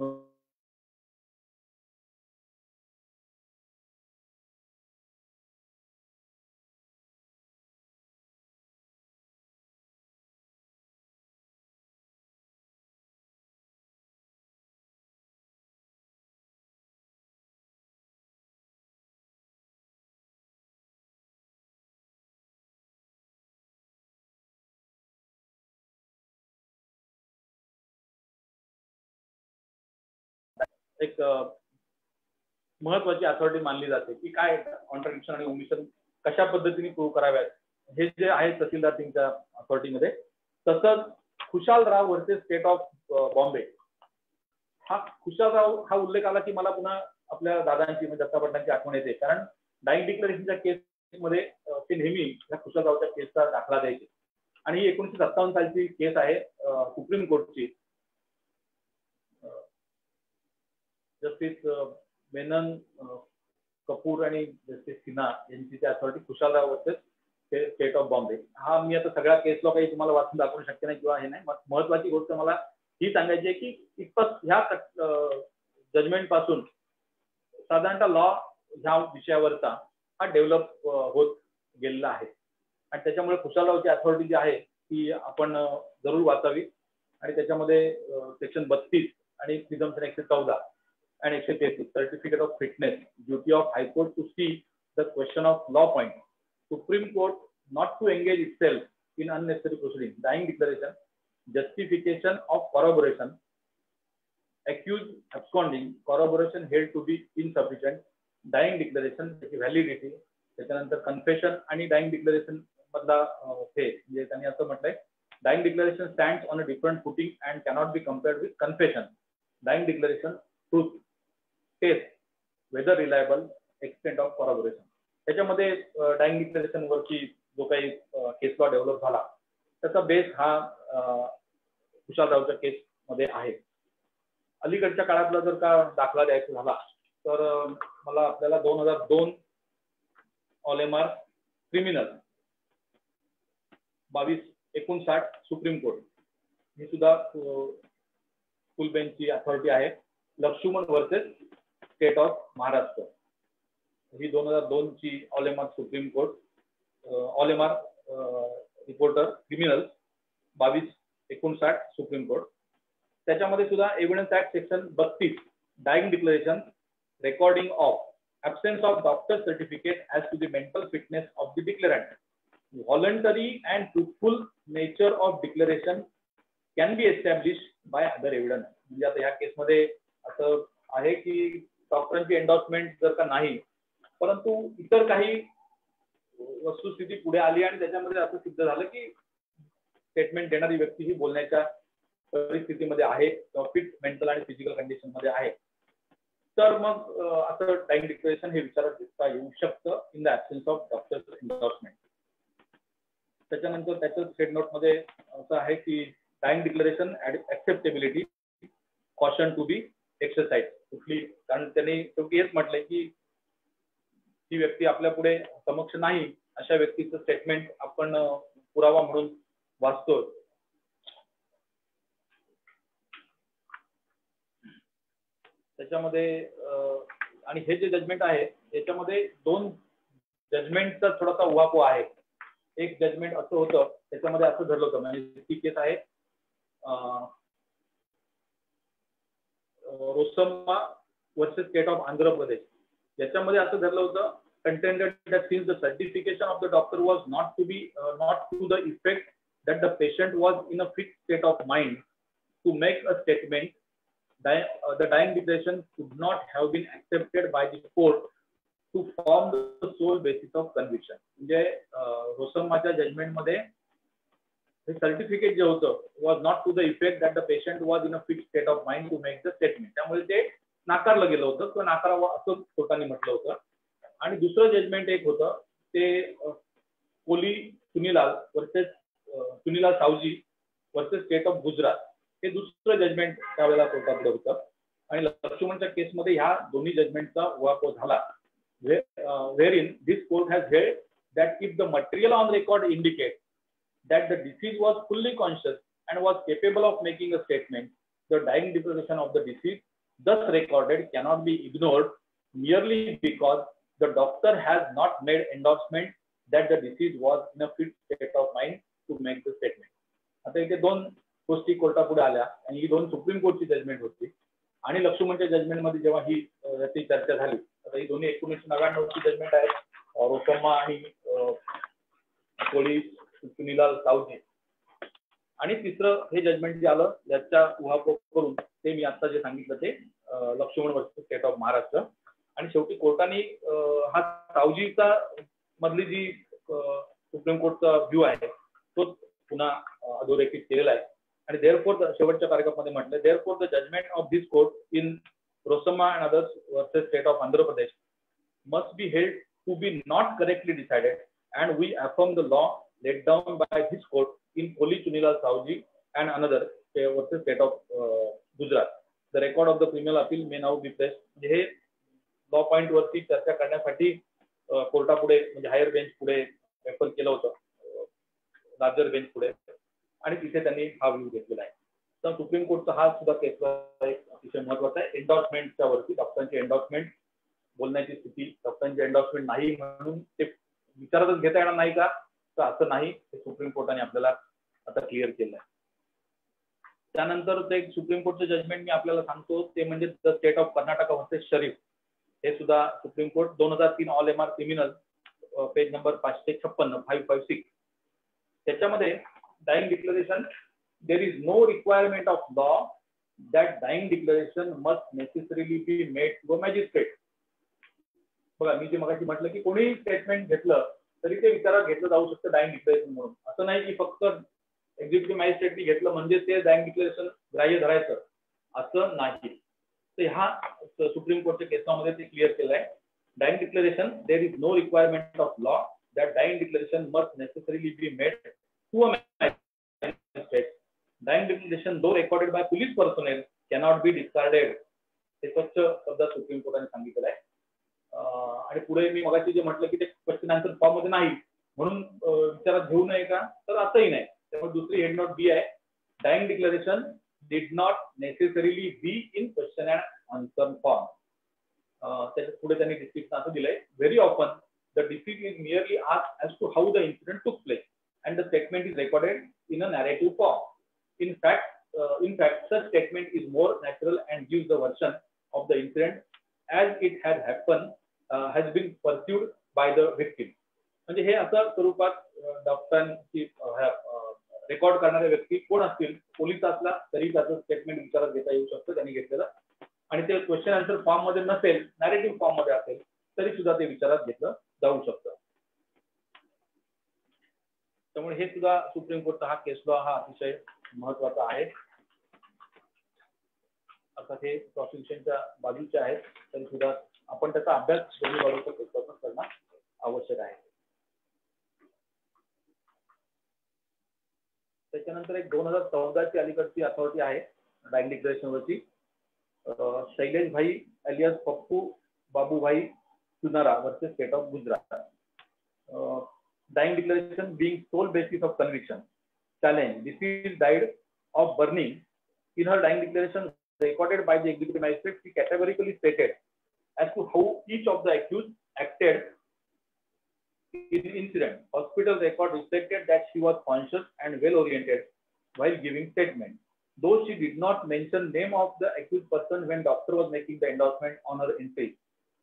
एक महत्वाची अथॉरिटी मानली जाते की काय कॉन्ट्रडिक्शन आणि ओमिशन कशा पद्धतीने प्रूव्ह कराव्यात हे जे आहे तहसीलदार सिंगच्या अथॉरिटीमध्ये. तसंच खुशालराव वर्सेस स्टेट ऑफ बॉम्बे हा खुशालराव हा उल्लेख आला की मला पुन्हा आपल्या दादांची म्हणजे दत्ता भट्टांची आठवण येते कारण डायिंग डिक्लेरेशनच्या केसमध्ये ते नेहमी या खुशालरावच्या केसचा दाखला द्यायचे आणि ही 1957 सालची केस आहे सुप्रीम कोर्टची. जस्टिस मेनन, कपूर आणि जस्टिस सिन्हा यांची त्या authority Khushalrao versus state of Bombay. हा मी आता सगळ्या केसला काही तुम्हाला वाचून दाखवू शक्य नाही किंवा हे नाही. महत्वाची गोष्ट मला ही सांगायची आहे की इतपत ह्या जजमेंट पासून साधारणतः लॉ ह्या विषयावरचा हा डेव्हलप होत गेलेला आहे. आणि त्याच्यामुळे खुशालरावची अथॉरिटी जी आहे ती आपण जरूर वाचावी. आणि त्याच्यामध्ये सेक्शन 32 आणि प्रिझम्पशन 114 and 133 certificate of fitness, duty of high court to see the question of law point, Supreme Court not to engage itself in unnecessary proceedings, dying declaration, justification of corroboration, accused absconding, corroboration held to be insufficient, dying declaration validity, त्याच्यानंतर confession आणि dying declaration मधला हे म्हणजे त्यांनी असं म्हटलंय dying declaration stands on a different footing and cannot be compared with confession. Dying declaration truth test whether reliable extent of corroboration. त्याच्यामध्ये dying declaration वरची जो काही केस लॉ डेव्हलप झाला त्याचा बेस हा खुशालरावच्या केस मध्ये आहे. अलीकडच्या काळातला जर का दाखला द्यायचा झाला तर मला आपल्याला 2002 ऑलेमार क्रिमिनल 2259 सुप्रीम कोर्ट ही सुद्धा फुल बेंचची अथॉरिटी आहे. Laxman versus state of Maharashtra ही 2002 ची all MR supreme court all MR reporter criminal 2259 supreme court. त्याच्यामध्ये सुद्धा evidence act section 32 dying declaration recording of absence of doctor's certificate as to the mental fitness of the declarant, voluntary and truthful nature of declaration can be established by other evidence. म्हणजे आता ह्या केसमध्ये असं आहे की डॉक्टरांची endorsement जर का नाही परंतु इतर काही वस्तुस्थिती पुढे आली आणि त्याच्यामध्ये असं सिद्ध झालं की स्टेटमेंट देणारी व्यक्ती ही बोलण्याच्या परिस्थितीमध्ये आहे किंवा फिट मेंटल आणि फिजिकल कंडिशन मध्ये आहे तर मग असं डाईंग डिक्लेरेशन हे विचारात घेता येऊ शकतं in the absence of doctor's endorsement. त्याच्यानंतर त्याच्या स्टेट नोट मध्ये असं आहे की dying declaration acceptability caution to be exercise कुठली, कारण त्यांनी शेवटी हेच म्हटलंय की ती व्यक्ती आपल्या पुढे समक्ष नाही अशा व्यक्तीचं स्टेटमेंट आपण पुरावा म्हणून वाचतो. त्याच्यामध्ये आणि हे जे जजमेंट आहे याच्यामध्ये 2 जजमेंटचा थोडासा उहापोह आहे. एक जजमेंट असं होतं त्याच्यामध्ये असं ठरलं होतं म्हणजे ती केस आहे Rosamma versus state of Andhra Pradesh. याच्यामध्ये असं ठरलं होतं contended that since the certification of the doctor was not to the effect that the patient was in a fit state of mind to make a statement, the dying declaration could not have been accepted by the court to form the sole basis of conviction. म्हणजे रोसम्माच्या judgement मध्ये हे certificate जे होतं was not to the effect that the patient was in a fit state of mind to make the statement. त्यामुळे ते नाकारलं गेलं होतं किंवा नाकारावं असं कोर्टाने म्हटलं होतं. आणि दुसरं जजमेंट एक होतं ते Koli Sunilal versus Sunilal Savji versus state of Gujarat हे दुसरं जजमेंट त्यावेळेला कोर्टाकडे होतं. आणि लक्ष्मणच्या केसमध्ये ह्या दोन्ही जजमेंटचा उहापोह झाला. wherein this court has held that if the material on record indicates that the deceased was fully conscious and was capable of making a statement, the dying declaration of the deceased thus recorded cannot be ignored merely because the doctor has not made endorsement that the deceased was in a fit state of mind to make the statement. आता इथे 2 गोष्टी कोर्टापुढे आल्या आणि ही 2 supreme कोर्टची judgement होती. आणि लक्ष्मणच्या judgement मध्ये जेव्हा ही याची चर्चा झाली आता ही दोन्ही 1999 ची जजमेंट आहे रोसम्मा आणि कोली सुनीलाल सावजी. आणि तिसरं हे जजमेंट जे आलं याच्या उहापोह करून ते मी आता जे सांगितलं ते Laxman versus state of Maharashtra. आणि शेवटी कोर्टाने हा सावजीचा मधली जी सुप्रीम कोर्टचा व्ह्यू आहे तो पुन्हा अधोरेखित केलेला आहे. आणि देअरफॉर शेवटच्या पॅराग्राफमध्ये म्हटलं therefore the judgment of this court in Rosamma and others versus state of Andhra Pradesh must be held to be not correctly decided and we affirm the law laid down by this court in Koli Chunilal Sahuji and another versus State of Gujarat. The record of the criminal appeal may now be placed. म्हणजे हे law point वरती चर्चा करण्यासाठी कोर्टापुढे म्हणजे higher bench पुढे refer केलं होतं, larger bench पुढे, आणि तिथे त्यांनी हा व्ह्यू घेतलेला आहे. तर सुप्रीम कोर्टचा हा सुद्धा केस अतिशय महत्वाचा आहे. एन्डॉर्समेंटच्या वरती डॉक्टरांची एन्डॉर्समेंट, बोलण्याची स्थिती, डॉक्टरांची एन्डॉर्समेंट नाही म्हणून ते विचारातच घेता येणार नाही का, तर असं नाही, ते सुप्रीम कोर्टाने आपल्याला आता क्लिअर केलं आहे. त्यानंतर एक सुप्रीम कोर्टचं जजमेंट मी आपल्याला सांगतो, ते म्हणजे the state of Karnataka versus Sharif. हे सुद्धा Supreme Court 2003 All MR criminal page number 556 त्याच्यामध्ये dying declaration, there is no requirement of law that dying declaration must necessarily be made to a magistrate. बघा, मी जे मगाशी म्हटलं की कोणीही स्टेटमेंट घेतलं तरी ते विचारात घेतलं जाऊ शकतं डाईंग डिक्लेरेशन म्हणून. असं नाही की फक्त एक्झिक्युटिव्ह मॅजिस्ट्रेटनी घेतलं म्हणजे ते डाईंग डिक्लेरेशन ग्राह्य धरायचं, असं नाही. तर ह्या सुप्रीम कोर्टच्या केसामध्ये ते क्लिअर केलं आहे. Dying declaration, there is no requirement of law that dying declaration must necessarily be made to a magistrate. Dying declaration though recorded by police personnel cannot be discarded. हे स्वच्छ शब्दात सुप्रीम कोर्टाने सांगितलेलं आहे. आणि पुढे मी मगाशी जे म्हटलं की ते क्वेश्चन आन्सर फॉर्म मध्ये नाही म्हणून विचारात घेऊ नये का, तर असंही नाही. त्यामुळे दुसरी हेड नोट बी आहे, dying declaration did not necessarily be in question and answer form. त्याच्या पुढे त्यांनी डिस्क्रिप्शन असं दिलंय, very often the disease is merely asked as to how the incident took place and the statement is recorded in a narrative form. In fact such statement is more natural and gives the version of the incident as it had happened has been pursued by the victim. म्हणजे हे असं स्वरूपात डॉक्टरांची record करणारे व्यक्ती कोण असतील, police असला तरी त्याचं स्टेटमेंट विचारात घेता येऊ शकतं त्यांनी घेतलेलं, आणि ते क्वेश्चन आन्सर फॉर्म मध्ये नसेल, नॅरेटिव्ह फॉर्म मध्ये असेल तरी सुद्धा ते विचारात घेतलं जाऊ शकतं. त्यामुळे हे सुद्धा सुप्रीम कोर्टचा हा केस लॉ हा अतिशय महत्वाचा आहे. आता हे प्रॉसिक्युशनच्या बाजूचे आहेत तरी सुद्धा आपण त्याचा अभ्यास दोन्ही बाजूचा केस करणं आवश्यक आहे. त्याच्यानंतर एक 2014 ची अलीकडची अथॉरिटी आहे डाईंग डिक्लेरेशन वरची, Shailesh bhai alias Pappu Babubhai Chunara versus state of Gujarat. Dying declaration being sole basis of conviction. Challenge. Deceased died of burning. In her dying declaration recorded by the executive magistrate, she categorically stated as to how each of the accused acted in the incident. Hospital record reflected that she was conscious and well oriented while giving statement. Though she did not mention name of the accused person when doctor was making the endorsement on her entry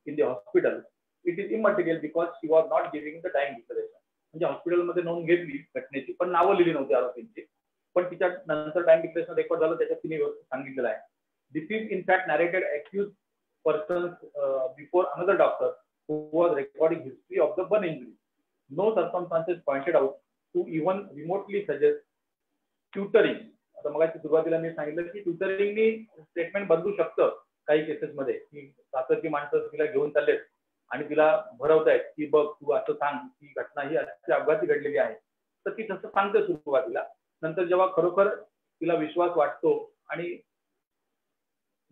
in the hospital, it is immaterial because she was not giving the dying declaration. म्हणजे हॉस्पिटलमध्ये नोंद घेतली घटनेची पण नावं लिहिली नव्हती आरोपींची, पण तिच्या नंतर डाईंग डिक्लेरेशन रेकॉर्ड झालं त्याच्यात तिने व्यवस्थित सांगितलेलं आहे. This is in fact narrated accused persons before another doctor who was recording history of the burn injury. No circumstances pointed out to even remotely suggest tutoring. आता मगाशी सुरुवातीला मी सांगितलं की ट्युटरिंगनी स्टेटमेंट बदलू शकतं काही केसेसमध्ये, की सासरची माणसं तिला घेऊन चाललेत आणि तिला भरवतायत की बघ तू असं सांग की घटना ही अशी अपघाती घडलेली आहे, तर ती तसं सांगते सुरुवातीला. नंतर जेव्हा खरोखर तिला विश्वास वाटतो आणि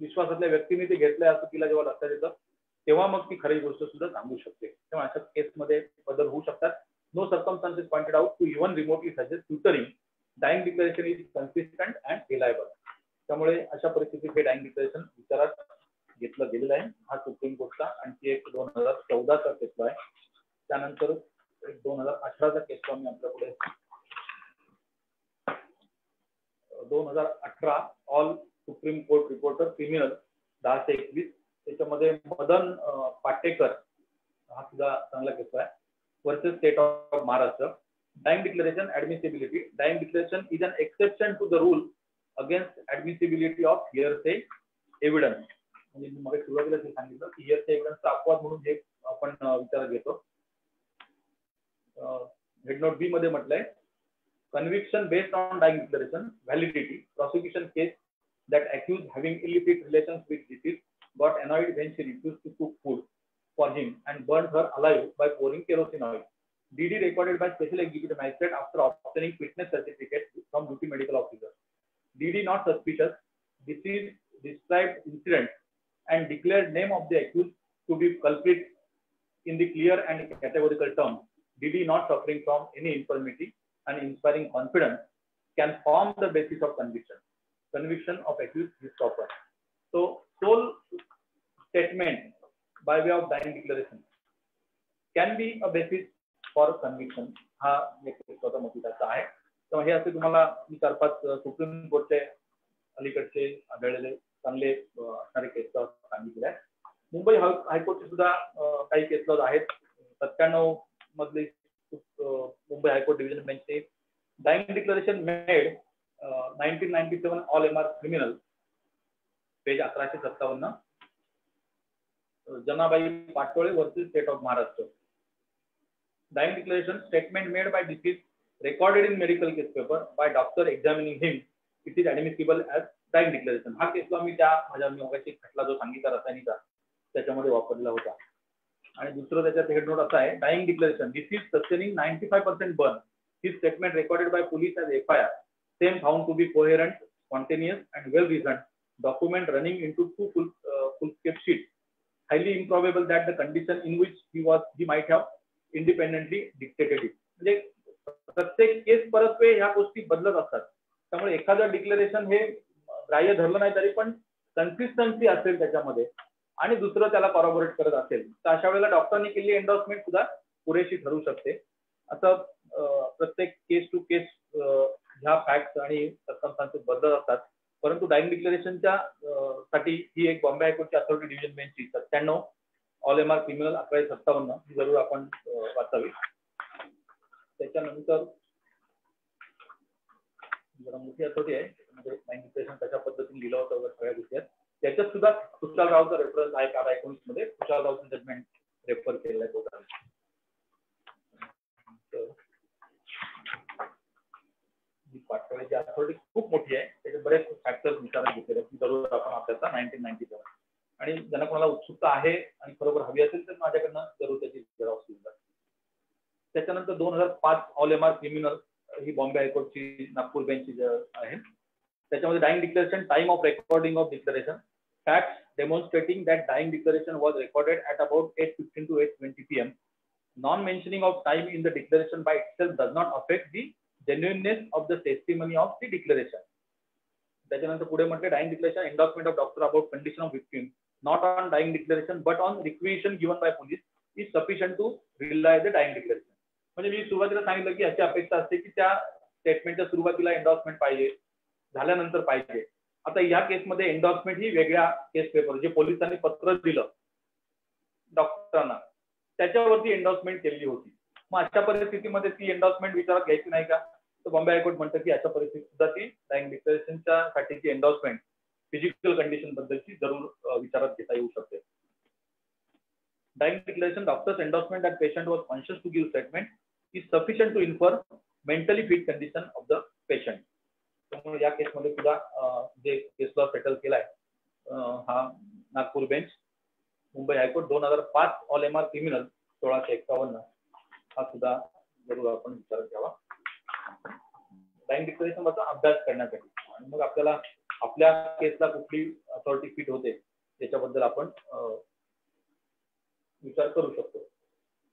विश्वासातल्या व्यक्तीने ते घेतलंय असं तिला जेव्हा लक्षात येतं तेव्हा मग ती खरी गोष्ट सुद्धा सांगू शकते. तेव्हा अशा केसमध्ये बदल होऊ शकतात. No circumstances pointed out to even remotely suggest tutoring. Dying declaration is consistent and reliable. त्यामुळे अशा परिस्थितीत हे डाईंग डिक्लेरेशन विचारात घेतलं गेलेलं आहे. हा सुप्रीम कोर्टचा आणखी एक 2014चा केस आहे. त्यानंतर 2018चा केस मी आपल्यापुढे 2018 all supreme court reporter criminal 10/21. त्याच्यामध्ये मदन पाटेकर हा सुद्धा चांगला केस आहे versus state of Maharashtra. Dying declaration admissibility. Dying declaration is an exception to the rule against admissibility of hearsay evidence. म्हणजे मी मग सुरुवातीला ते सांगितलं की हिअरसे एव्हिडन्सचा अपवाद म्हणून हे आपण विचारात घेतो. हेड नोट बी मध्ये म्हटलंय conviction based on dying declaration, validity, prosecution case that accused having illicit relations with deceased got annoyed when she refused to cook food for him and burned her alive by pouring kerosene oil. DD recorded by Special Executive Magistrate after obtaining fitness certificate from duty medical officer. DD not suspicious, deceased described incident and declared name of the accused to be culprit in the clear and categorical terms. DD not suffering from any infirmity and inspiring confidence can form the basis of conviction. Conviction of accused is proper. So sole statement by way of dying declaration can be a basis for conviction. हा एक स्वतः मोठा आहे. तर हे असे तुम्हाला मी 4-5 supreme कोर्टचे अलीकडचे आढळलेले चांगले असणारे केस सांगितले आहेत. मुंबई हायकोर्टचे सुद्धा काही केस लॉज आहेत. 97 मधली मुंबई हायकोर्ट डिव्हिजन बेंचने dying declaration made 1997 all MR criminal page 1157 Janabai Patole versus state of Maharashtra. Dying declaration statement made by deceased recorded in medical case paper by doctor examining him, it is admissible as dying declaration. हा केसला मी त्या माझ्या मगाशी खटला जो सांगितला रासायनिका त्याच्यामध्ये वापरला होता. आणि दुसरं त्याच्यात हेड नोट असा आहे, dying declaration deceased sustaining 95% burn, his statement recorded by police as FIR, same found to be coherent, spontaneous and well reasoned, document running into two full-scape sheets, highly improbable that the condition in which he might have independently dictated. म्हणजे प्रत्येक केस परत वे ह्या गोष्टी बदलत असतात. त्यामुळे एखादं declaration हे ग्राह्य धरलं नाही तरी पण कन्सिस्टन्सी असेल त्याच्यामध्ये आणि दुसरं त्याला कॉरोबोरेट करत असेल तर अशा वेळेला डॉक्टरने केलेली एन्डॉर्समेंट सुद्धा पुरेशी ठरू शकते. असं प्रत्येक केस टू केस ह्या फॅक्ट्स आणि सर्कमस्टान्सेस बदलत असतात. परंतु डाइंग डिक्लेरेशनच्या साठी ही एक बॉम्बे हायकोर्टची अथॉरिटी डिव्हिजन बेंचची 97 ऑल MR क्रिमिनल 1157 ही जरूर आपण वाचावी. त्याच्यानंतर जरा मोठी अथॉरिटी आहे त्यामध्ये डाइंग डिक्लेरेशन कशा पद्धतीने लिहिलं होतं वगैरे सगळ्या गोष्टी आहेत. त्याच्यात सुद्धा खुशालरावचा रेफरन्स आहे. 19 मध्ये खुशालरावचं जजमेंट रेफर केलेलं आहे कोर्टाने. पाटोळेची अथॉरिटी खूप मोठी आहे. त्याचे बरेच फॅक्टर्स विचारात घेतलेले आहेत. जरूर आपण आपल्याला 1997 आणि ज्यांना कोणाला उत्सुकता आहे आणि बरोबर हवी असेल तर माझ्याकडनं जरूर त्याची झेरॉक्स घेऊन जा. त्याच्यानंतर 2005 ऑल MR क्रिमिनल ही बॉम्बे हायकोर्टची नागपूर बेंचची आहे. त्याच्यामध्ये dying declaration time of recording of declaration facts demonstrating that dying declaration was recorded at about 8:15 to 8:20 PM. Non mentioning of time in the declaration by itself does not affect the genuineness of the testimony of the declaration. त्याच्यानंतर पुढे म्हटले dying declaration endorsement of doctor about condition of victim not on dying declaration but on requisition given by police is sufficient to rely the dying declaration. म्हणजे मी सुरुवातीला सांगितलं की याची अपेक्षा असते की त्या स्टेटमेंटच्या सुरुवातीला एन्डॉर्समेंट पाहिजे, झाल्यानंतर पाहिजे. आता या केसमध्ये एन्डॉर्समेंट ही वेगळ्या केस पेपर जे पोलिसांनी पत्र दिलं डॉक्टरांना त्याच्यावरती एन्डॉर्समेंट केलेली होती. मग अशा परिस्थितीमध्ये ती एन्डॉर्समेंट विचारात घ्यायची नाही का? तर बॉम्बे हायकोर्ट म्हणतं की अशा परिस्थितीत सुद्धा ती डाइंग डिक्लेरेशनच्या साठीची एन्डॉर्समेंट फिजिकल कंडिशन बद्दलची जरूर विचारात घेता येऊ शकते. Dying declaration doctor's endorsement that patient was conscious to give statement is sufficient to infer mentally fit condition of the patient. त्यामुळे या केसमध्ये सुद्धा जे केस लॉ सेटल केलाय हा Nagpur bench Mumbai high court 2005 all MR criminal 1651 हा सुद्धा जरूर आपण विचारात घ्यावा डाइंग डिक्लेरेशन बद्दल अभ्यास करण्यासाठी. आणि मग आपल्याला आपल्या केसला कुठली अथॉरिटी फिट होते त्याच्याबद्दल आपण विचार करू शकतो.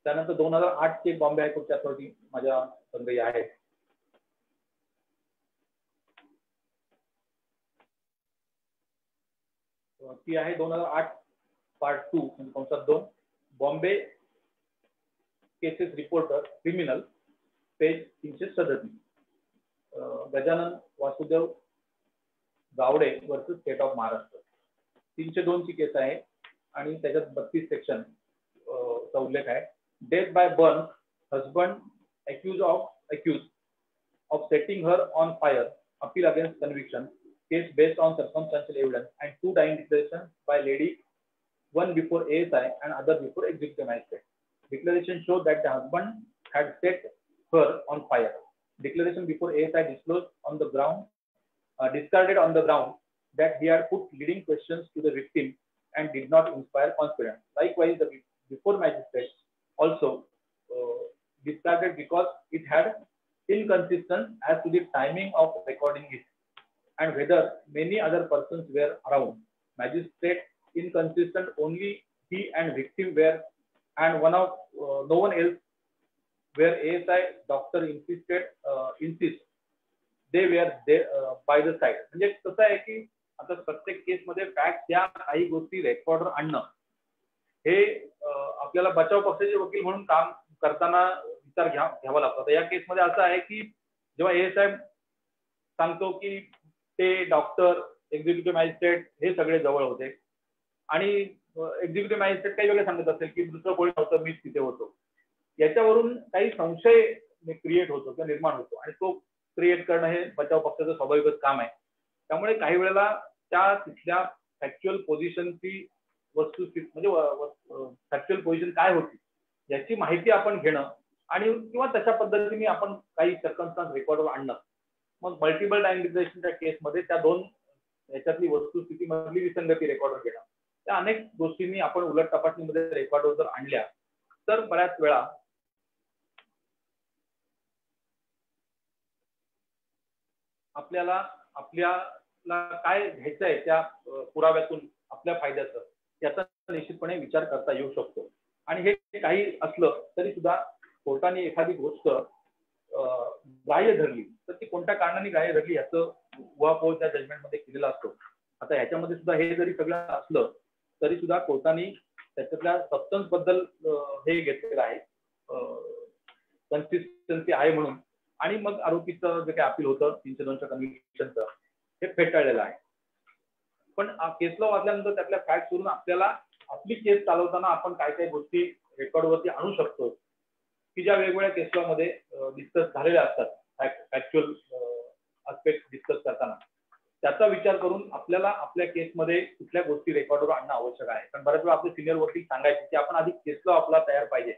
त्यानंतर 2008 ची बॉम्बे हायकोर्टची अथॉरिटी माझ्या संग्रही आहे. ती आहे 2008 पार्ट 2 म्हणजे कंसात 2 Bombay cases reporter criminal page 337 Gajanan Vasudev Gawade versus state of Maharashtra 302 ची केस आहे आणि त्याच्यात 32 सेक्शन चा उल्लेख आहे. Death by burn husband accused of setting her on fire appeal against conviction case based on circumstantial evidence and 2 dying declaration by lady, one before ASI and other before executive magistrate. Declaration showed that the husband had set her on fire. Declaration before ASI disclosed on the ground, discarded on the ground that he had put leading questions to the victim and did not inspire confidence. Likewise, the before magistrate also discarded because it had inconsistent as to the timing of recording it and whether many other persons were around. Magistrate inconsistent, only he and victim were, and no one else, where ASI doctor insist they were by the side. म्हणजे कसं आहे की आता प्रत्येक केस मध्ये fact या काही गोष्टी रेकॉर्डर आणणं हे आपल्याला बचाव पक्षाचे वकील म्हणून काम करताना विचार घ्यावा लागतो. या केसमध्ये असं आहे की जेव्हा ASI सांगतो की ते डॉक्टर एक्झिक्युटिव्ह मॅजिस्ट्रेट हे सगळे जवळ होते आणि एक्झिक्युटिव्ह मॅजिस्ट्रेट काही वेगळे सांगत असेल की दुसरं कोणी नव्हतं, मीच तिथे होतो. याच्यावरून काही संशय क्रिएट होतो किंवा निर्माण होतो आणि तो क्रिएट करणं हे बचाव पक्षाचं स्वाभाविकच काम आहे. त्यामुळे काही वेळेला त्या तिथल्या फॅक्च्युअल पोझिशनची वस्तुस्थिती म्हणजे फॅक्च्युअल पोझिशन काय होती याची माहिती आपण घेणं आणि किंवा तशा पद्धतीने आपण काही सर्कमस्टन्स रेकॉर्डवर आणणं. मग मल्टिपल टाइम डिक्लेरेशनच्या केसमध्ये त्या दोन याच्यातली वस्तुस्थिती मधली विसंगती रेकॉर्डवर घेणं, त्या अनेक गोष्टींनी आपण उलट तपासणीमध्ये रेकॉर्डवर जर आणल्या तर बऱ्याच वेळा आपल्याला काय घ्यायचंय त्या पुराव्यातून आपल्या फायद्याचं याचा निश्चितपणे विचार करता येऊ शकतो. आणि हे काही असलं तरी सुद्धा कोर्टाने एखादी गोष्ट ग्राह्य धरली तर ती कोणत्या कारणाने ग्राह्य धरली याचं उहापोह त्या जजमेंटमध्ये केलेला असतो. आता ह्याच्यामध्ये सुद्धा हे जरी सगळं असलं तरी सुद्धा कोर्टाने त्याच्यातल्या सबस्टन्स बद्दल हे घेतलेलं आहे, कन्सिस्टन्सी आहे म्हणून, आणि मग आरोपीचं जे काही अपील होतं 302च्या कन्व्हिक्शनचं हे फेटाळलेलं आहे. पण केस लॉ वाचल्यानंतर त्यातल्या फॅक्ट वरून आपल्याला आपली केस चालवताना आपण काय काय गोष्टी रेकॉर्डवरती आणू शकतो की ज्या वेगवेगळ्या केस लॉ मध्ये डिस्कस झालेल्या असतात, फॅक्च्युअल आस्पेक्ट डिस्कस करताना त्याचा विचार करून आपल्याला आपल्या केसमध्ये कुठल्या गोष्टी रेकॉर्डवर आणणं आवश्यक आहे. कारण बऱ्याच वेळा आपले सिनियर वकील सांगायचे की आपण आधी केस लॉ आपला तयार पाहिजे.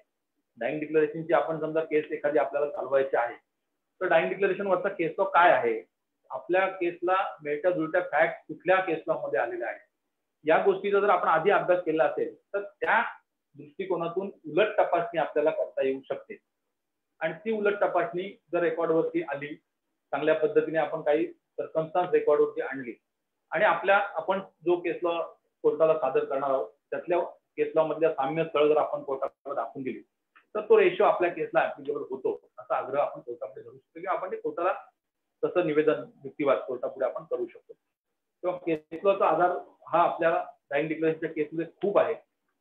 डाईंग डिक्लेरेशनची आपण समजा केस एखादी आपल्याला चालवायची आहे तर डाईंग डिक्लेरेशन वरचा केस लॉ काय आहे, आपल्या केसला मिळत्या जुळत्या फॅक्ट कुठल्या केस लॉ मध्ये आलेल्या आहेत, या गोष्टीचा जर आपण आधी अभ्यास केला असेल तर त्या दृष्टिकोनातून उलट तपासणी आपल्याला करता येऊ शकते. आणि ती उलट तपासणी जर रेकॉर्डवरती आली, चांगल्या पद्धतीने आपण काही सर्कमस्टान्स रेकॉर्डवरती आणली आणि आपण जो केस लॉ कोर्टाला सादर करणार आहोत त्यातल्या केस लॉ मधल्या साम्य स्थळ जर आपण कोर्टाला दाखवून दिली तर तो रेशो आपल्या केसला ऍप्लिकेबल होतो असा आग्रह आपण कोर्टापुढे धरू शकतो किंवा आपण ते कोर्टाला तसं निवेदन युक्तिवाद कोर्टापुढे आपण करू शकतो. किंवा केस लॉचा आधार हा आपल्याला डाईंग डिक्लेरेशनच्या केसमध्ये खूप आहे.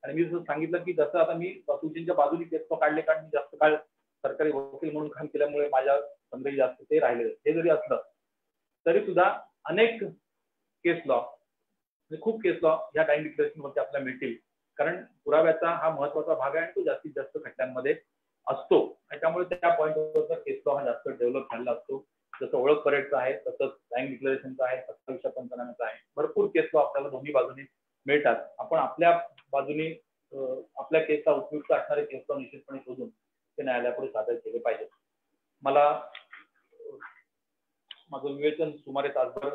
आणि मी जसं सांगितलं की जसं आता मी तुझींच्या बाजूने केस लॉ काढले, कारण मी जास्त काळ सरकारी वकील म्हणून काम केल्यामुळे माझ्या संग्रही जास्त ते राहिले. हे जरी असलं तरी सुद्धा अनेक केस लॉ म्हणजे खूप केस लॉ या डाईंग डिक्लेरेशन वरती आपल्याला मिळतील, कारण पुराव्याचा हा महत्वाचा भाग आहे आणि तो जास्तीत जास्त खटल्यांमध्ये असतो. आणि त्यामुळे त्या पॉईंटवर केस लॉ हा जास्त डेव्हलप झालेला असतो. जसं ओळख परेडचा आहे तसंच डाईंग डिक्लेरेशनचा आहे, 27पंचनाम्याचा आहे, भरपूर केस लॉ आपल्याला दोन्ही बाजूनी मिळतात. आपण आपल्या बाजूनी आपल्या केसचा उपयुक्त असणारे केस लॉ निश्चितपणे शोधून ते न्यायालयापुढे सादर केले पाहिजे. मला माझं विवेचन सुमारे तासभर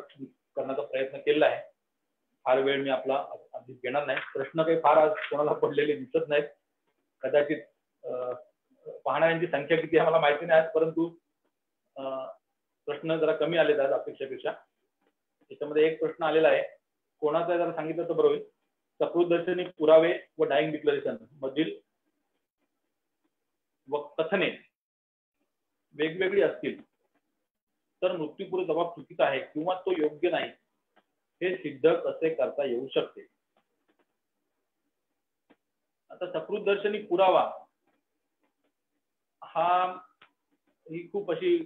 करण्याचा प्रयत्न केला आहे. फार वेळ मी आपला अधिक घेणार नाही. प्रश्न काही फार आज कोणाला पडलेले दिसत नाहीत. कदाचित पाहणाऱ्यांची संख्या किती आहे मला माहिती नाही, परंतु प्रश्न जरा कमी आले आहेत अपेक्षेपेक्षा. त्याच्यामध्ये एक प्रश्न आलेला आहे, कोणाचा जरा सांगितलं तर बरं होईल. सकृतदर्शनी पुरावे व डाईंग डिक्लेरेशन मधील व कथने वेगवेगळी असतील तर मृत्यूपूर्व जबाब चुकीचा आहे किंवा तो योग्य नाही हे सिद्ध कसे करता येऊ शकते. आता सकृतदर्शनी पुरावा ही खूप अशी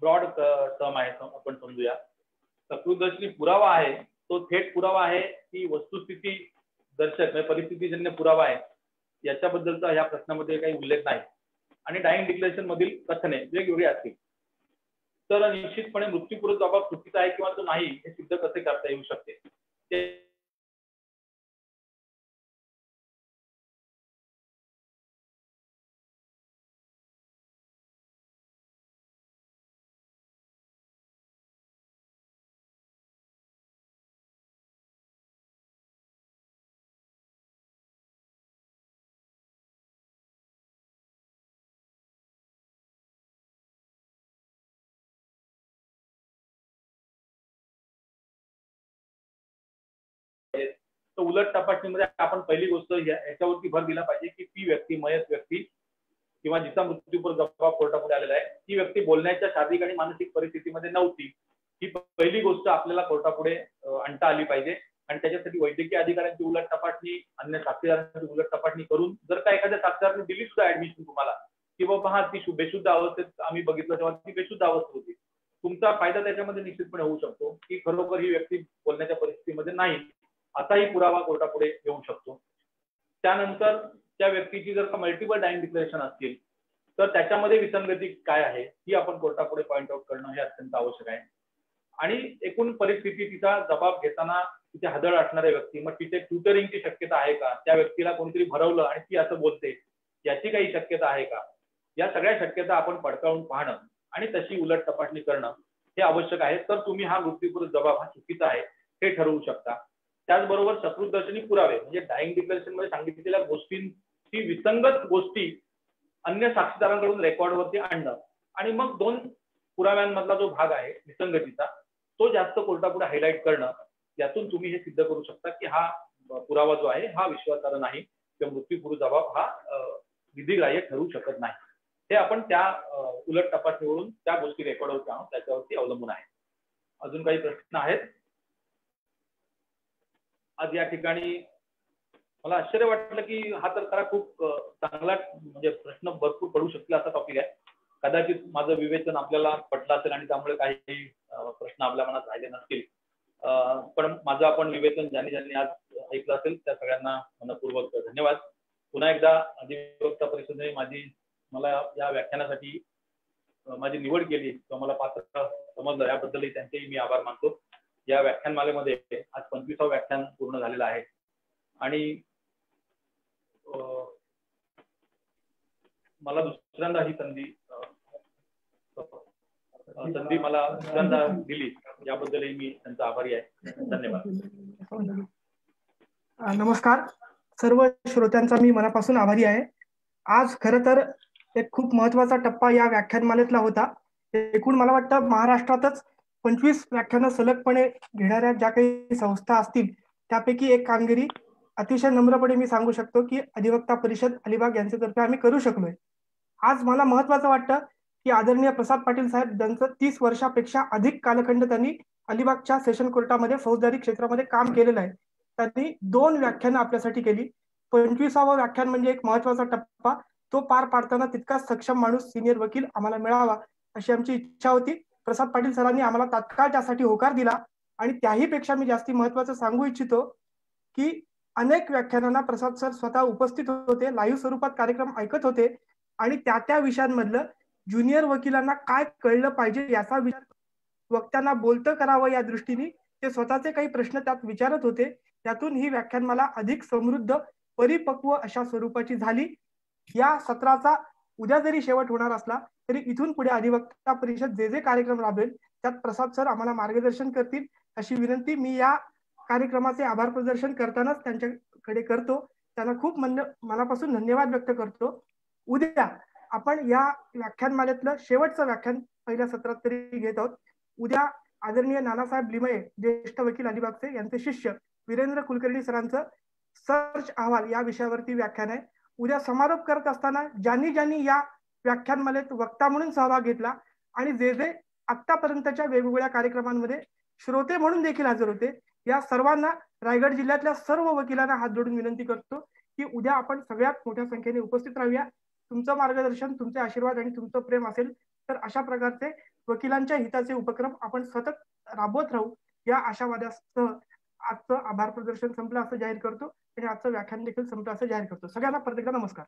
ब्रॉड टर्म आहे, आपण समजूया. सकृतदर्शनी पुरावा आहे तो थेट पुरावा आहे की वस्तुस्थिती दर्शक म्हणजे परिस्थितीजन्य पुरावा आहे, याच्याबद्दलचा या प्रश्नामध्ये काही उल्लेख नाही. आणि डाईंग डिक्लेरेशन मधील कथने वेगवेगळी असतील तर निश्चितपणे मृत्यूपूर्व जबाब चुकीचा आहे किंवा तो नाही हे सिद्ध कसे करता येऊ शकते. तर उलट तपासणीमध्ये आपण पहिली गोष्ट याच्यावरती भर दिला पाहिजे की ती व्यक्ती, मयत व्यक्ती किंवा जिचा मृत्यूपूर्व जबाब कोर्टापुढे आलेला आहे, ती व्यक्ती बोलण्याच्या शारीरिक आणि मानसिक परिस्थितीमध्ये नव्हती. ही पहिली गोष्ट आपल्याला कोर्टापुढे आणता आली पाहिजे. आणि त्याच्यासाठी वैद्यकीय अधिकाऱ्यांची उलट तपासणी, अन्य साक्षीदारांची उलट तपासणी करून जर का एखाद्या साक्षीदाराने दिली सुद्धा ऍडमिशन तुम्हाला की बाबा हा ती बेशुद्ध अवस्थेत आम्ही बघितलं तेव्हा ती बेशुद्ध अवस्था होती, तुमचा फायदा त्याच्यामध्ये निश्चितपणे होऊ शकतो की खरोखर ही व्यक्ती बोलण्याच्या परिस्थितीमध्ये नाही, असाही पुरावा कोर्टापुढे येऊ शकतो. त्यानंतर त्या व्यक्तीची जर का मल्टिपल डाईंग डिक्लेरेशन असतील तर त्याच्यामध्ये विसंगती काय आहे ही आपण कोर्टापुढे पॉईंट आउट करणं हे अत्यंत आवश्यक आहे. आणि एकूण परिस्थिती, तिचा जबाब घेताना तिथे हदळ असणाऱ्या व्यक्ती, मग तिथे ट्युटरिंगची शक्यता आहे का, त्या व्यक्तीला कोणीतरी भरवलं आणि ती असं बोलते याची काही शक्यता आहे का, या सगळ्या शक्यता आपण पडताळून पाहणं आणि तशी उलट तपासणी करणं हे आवश्यक आहे. तर तुम्ही हा मृत्यूपूर्व जबाब हा चुकीचा आहे हे ठरवू शकता. त्याचबरोबर शत्रुदर्शनी पुरावे म्हणजे डाईंग डिक्लेरेशन मध्ये सांगितलेल्या गोष्टींची विसंगत गोष्टी अन्य साक्षीदारांकडून रेकॉर्डवरती आणणं आणि मग दोन पुराव्यांमधला जो भाग आहे विसंगतीचा तो जास्त कोर्टापुढे हायलाईट करणं, यातून तुम्ही हे सिद्ध करू शकता की हा पुरावा जो आहे हा विश्वासार्ह नाही किंवा मृत्यूपूर्व जबाब हा विधिग्राह्य ठरू शकत नाही. हे आपण त्या उलट तपासणीवरून त्या गोष्टी रेकॉर्डवरती आणून त्याच्यावरती अवलंबून आहे. अजून काही प्रश्न आहेत? आज या ठिकाणी मला आश्चर्य वाटलं की हा तर खरा खूप चांगला म्हणजे प्रश्न भरपूर पडू शकतील असा टॉपिक आहे. कदाचित माझं विवेचन आपल्याला पटलं असेल आणि त्यामुळे काही प्रश्न आपल्या मनात राहिले नसतील, पण माझं आपण विवेचन ज्यांनी आज ऐकलं असेल त्या सगळ्यांना मनपूर्वक धन्यवाद. पुन्हा एकदा अधिवक्ता परिषदेने मला या व्याख्यानासाठी माझी निवड केली किंवा मला पात्र समजलं याबद्दलही त्यांचेही मी आभार मानतो. या व्याख्यानमालेमध्ये आज 25वा व्याख्यान पूर्ण झालेलं आहे आणि मला दुसऱ्यांदा ही संधी मला दुसऱ्यांदा दिली याबद्दलही मी त्यांचा आभारी आहे. धन्यवाद. नमस्कार, सर्व श्रोत्यांचा मी मनापासून आभारी आहे. आज खरं तर एक खूप महत्वाचा टप्पा या व्याख्यानमालेतला होता. एकूण मला वाटतं महाराष्ट्रातच 25 व्याख्यानं सलगपणे घेणाऱ्या ज्या काही संस्था असतील त्यापैकी एक कामगिरी अतिशय नम्रपणे मी सांगू शकतो की अधिवक्ता परिषद अलिबाग यांच्यातर्फे आम्ही करू शकलोय. आज मला महत्वाचं वाटतं की आदरणीय प्रसाद पाटील साहेब ज्यांचं 30 वर्षापेक्षा अधिक कालखंड त्यांनी अलिबागच्या सेशन कोर्टामध्ये फौजदारी क्षेत्रामध्ये काम केलेलं आहे. त्यांनी 2 व्याख्यानं आपल्यासाठी केली. 25वा व्याख्यान म्हणजे एक महत्वाचा टप्पा, तो पार पाडताना तितकाच सक्षम माणूस सिनियर वकील आम्हाला मिळावा अशी आमची इच्छा होती. प्रसाद पाटील सरांनी आम्हाला तात्काळ त्यासाठी होकार दिला आणि त्याही पेक्षा मी जास्ती महत्वाचं सांगू इच्छितो की अनेक व्याख्यानांना प्रसाद सर स्वतः उपस्थित होते, लाईव्ह स्वरूपात कार्यक्रम ऐकत होते आणि त्या विषयांमधलं ज्युनियर वकिलांना काय कळलं पाहिजे याचा विचार वक्त्यांना बोलतं करावं या दृष्टीने ते स्वतःचे काही प्रश्न त्यात विचारत होते. त्यातून ही व्याख्यान मला अधिक समृद्ध, परिपक्व अशा स्वरूपाची झाली. या सत्राचा उद्या जरी शेवट होणार असला तरी इथून पुढे अधिवक्ता परिषद जे कार्यक्रम राबवेल त्यात प्रसाद सर आम्हाला मार्गदर्शन करतील अशी विनंती मी या कार्यक्रमाचे आभार प्रदर्शन करतानाच त्यांच्याकडे करतो. त्यांना खूप मनापासून धन्यवाद व्यक्त करतो. उद्या आपण या व्याख्यानमालेतलं शेवटचं व्याख्यान पहिल्या सत्रात तरी घेत आहोत. उद्या आदरणीय नानासाहेब लिमये ज्येष्ठ वकील अलिबागचे यांचे शिष्य वीरेंद्र कुलकर्णी सरांचं सर्च अहवाल या विषयावरती व्याख्यान आहे. उद्या समारोप करत असताना ज्यांनी या व्याख्यानमालेत वक्ता म्हणून सहभाग घेतला आणि जे आतापर्यंतच्या वेगवेगळ्या कार्यक्रमांमध्ये श्रोते म्हणून देखील हजर होते या सर्वांना रायगड जिल्ह्यातल्या सर्व वकिलांना हात जोडून विनंती करतो की उद्या आपण सगळ्यात मोठ्या संख्येने उपस्थित राहूया. तुमचं मार्गदर्शन, तुमचे आशीर्वाद आणि तुमचं प्रेम असेल तर अशा प्रकारचे वकिलांच्या हिताचे उपक्रम आपण सतत राबवत राहू या आशावादासह आजचं आभार प्रदर्शन संपलं असं जाहीर करतो आणि आजचं व्याख्यान देखील संपलं असं जाहीर करतो. सगळ्यांना परत एकदा नमस्कार.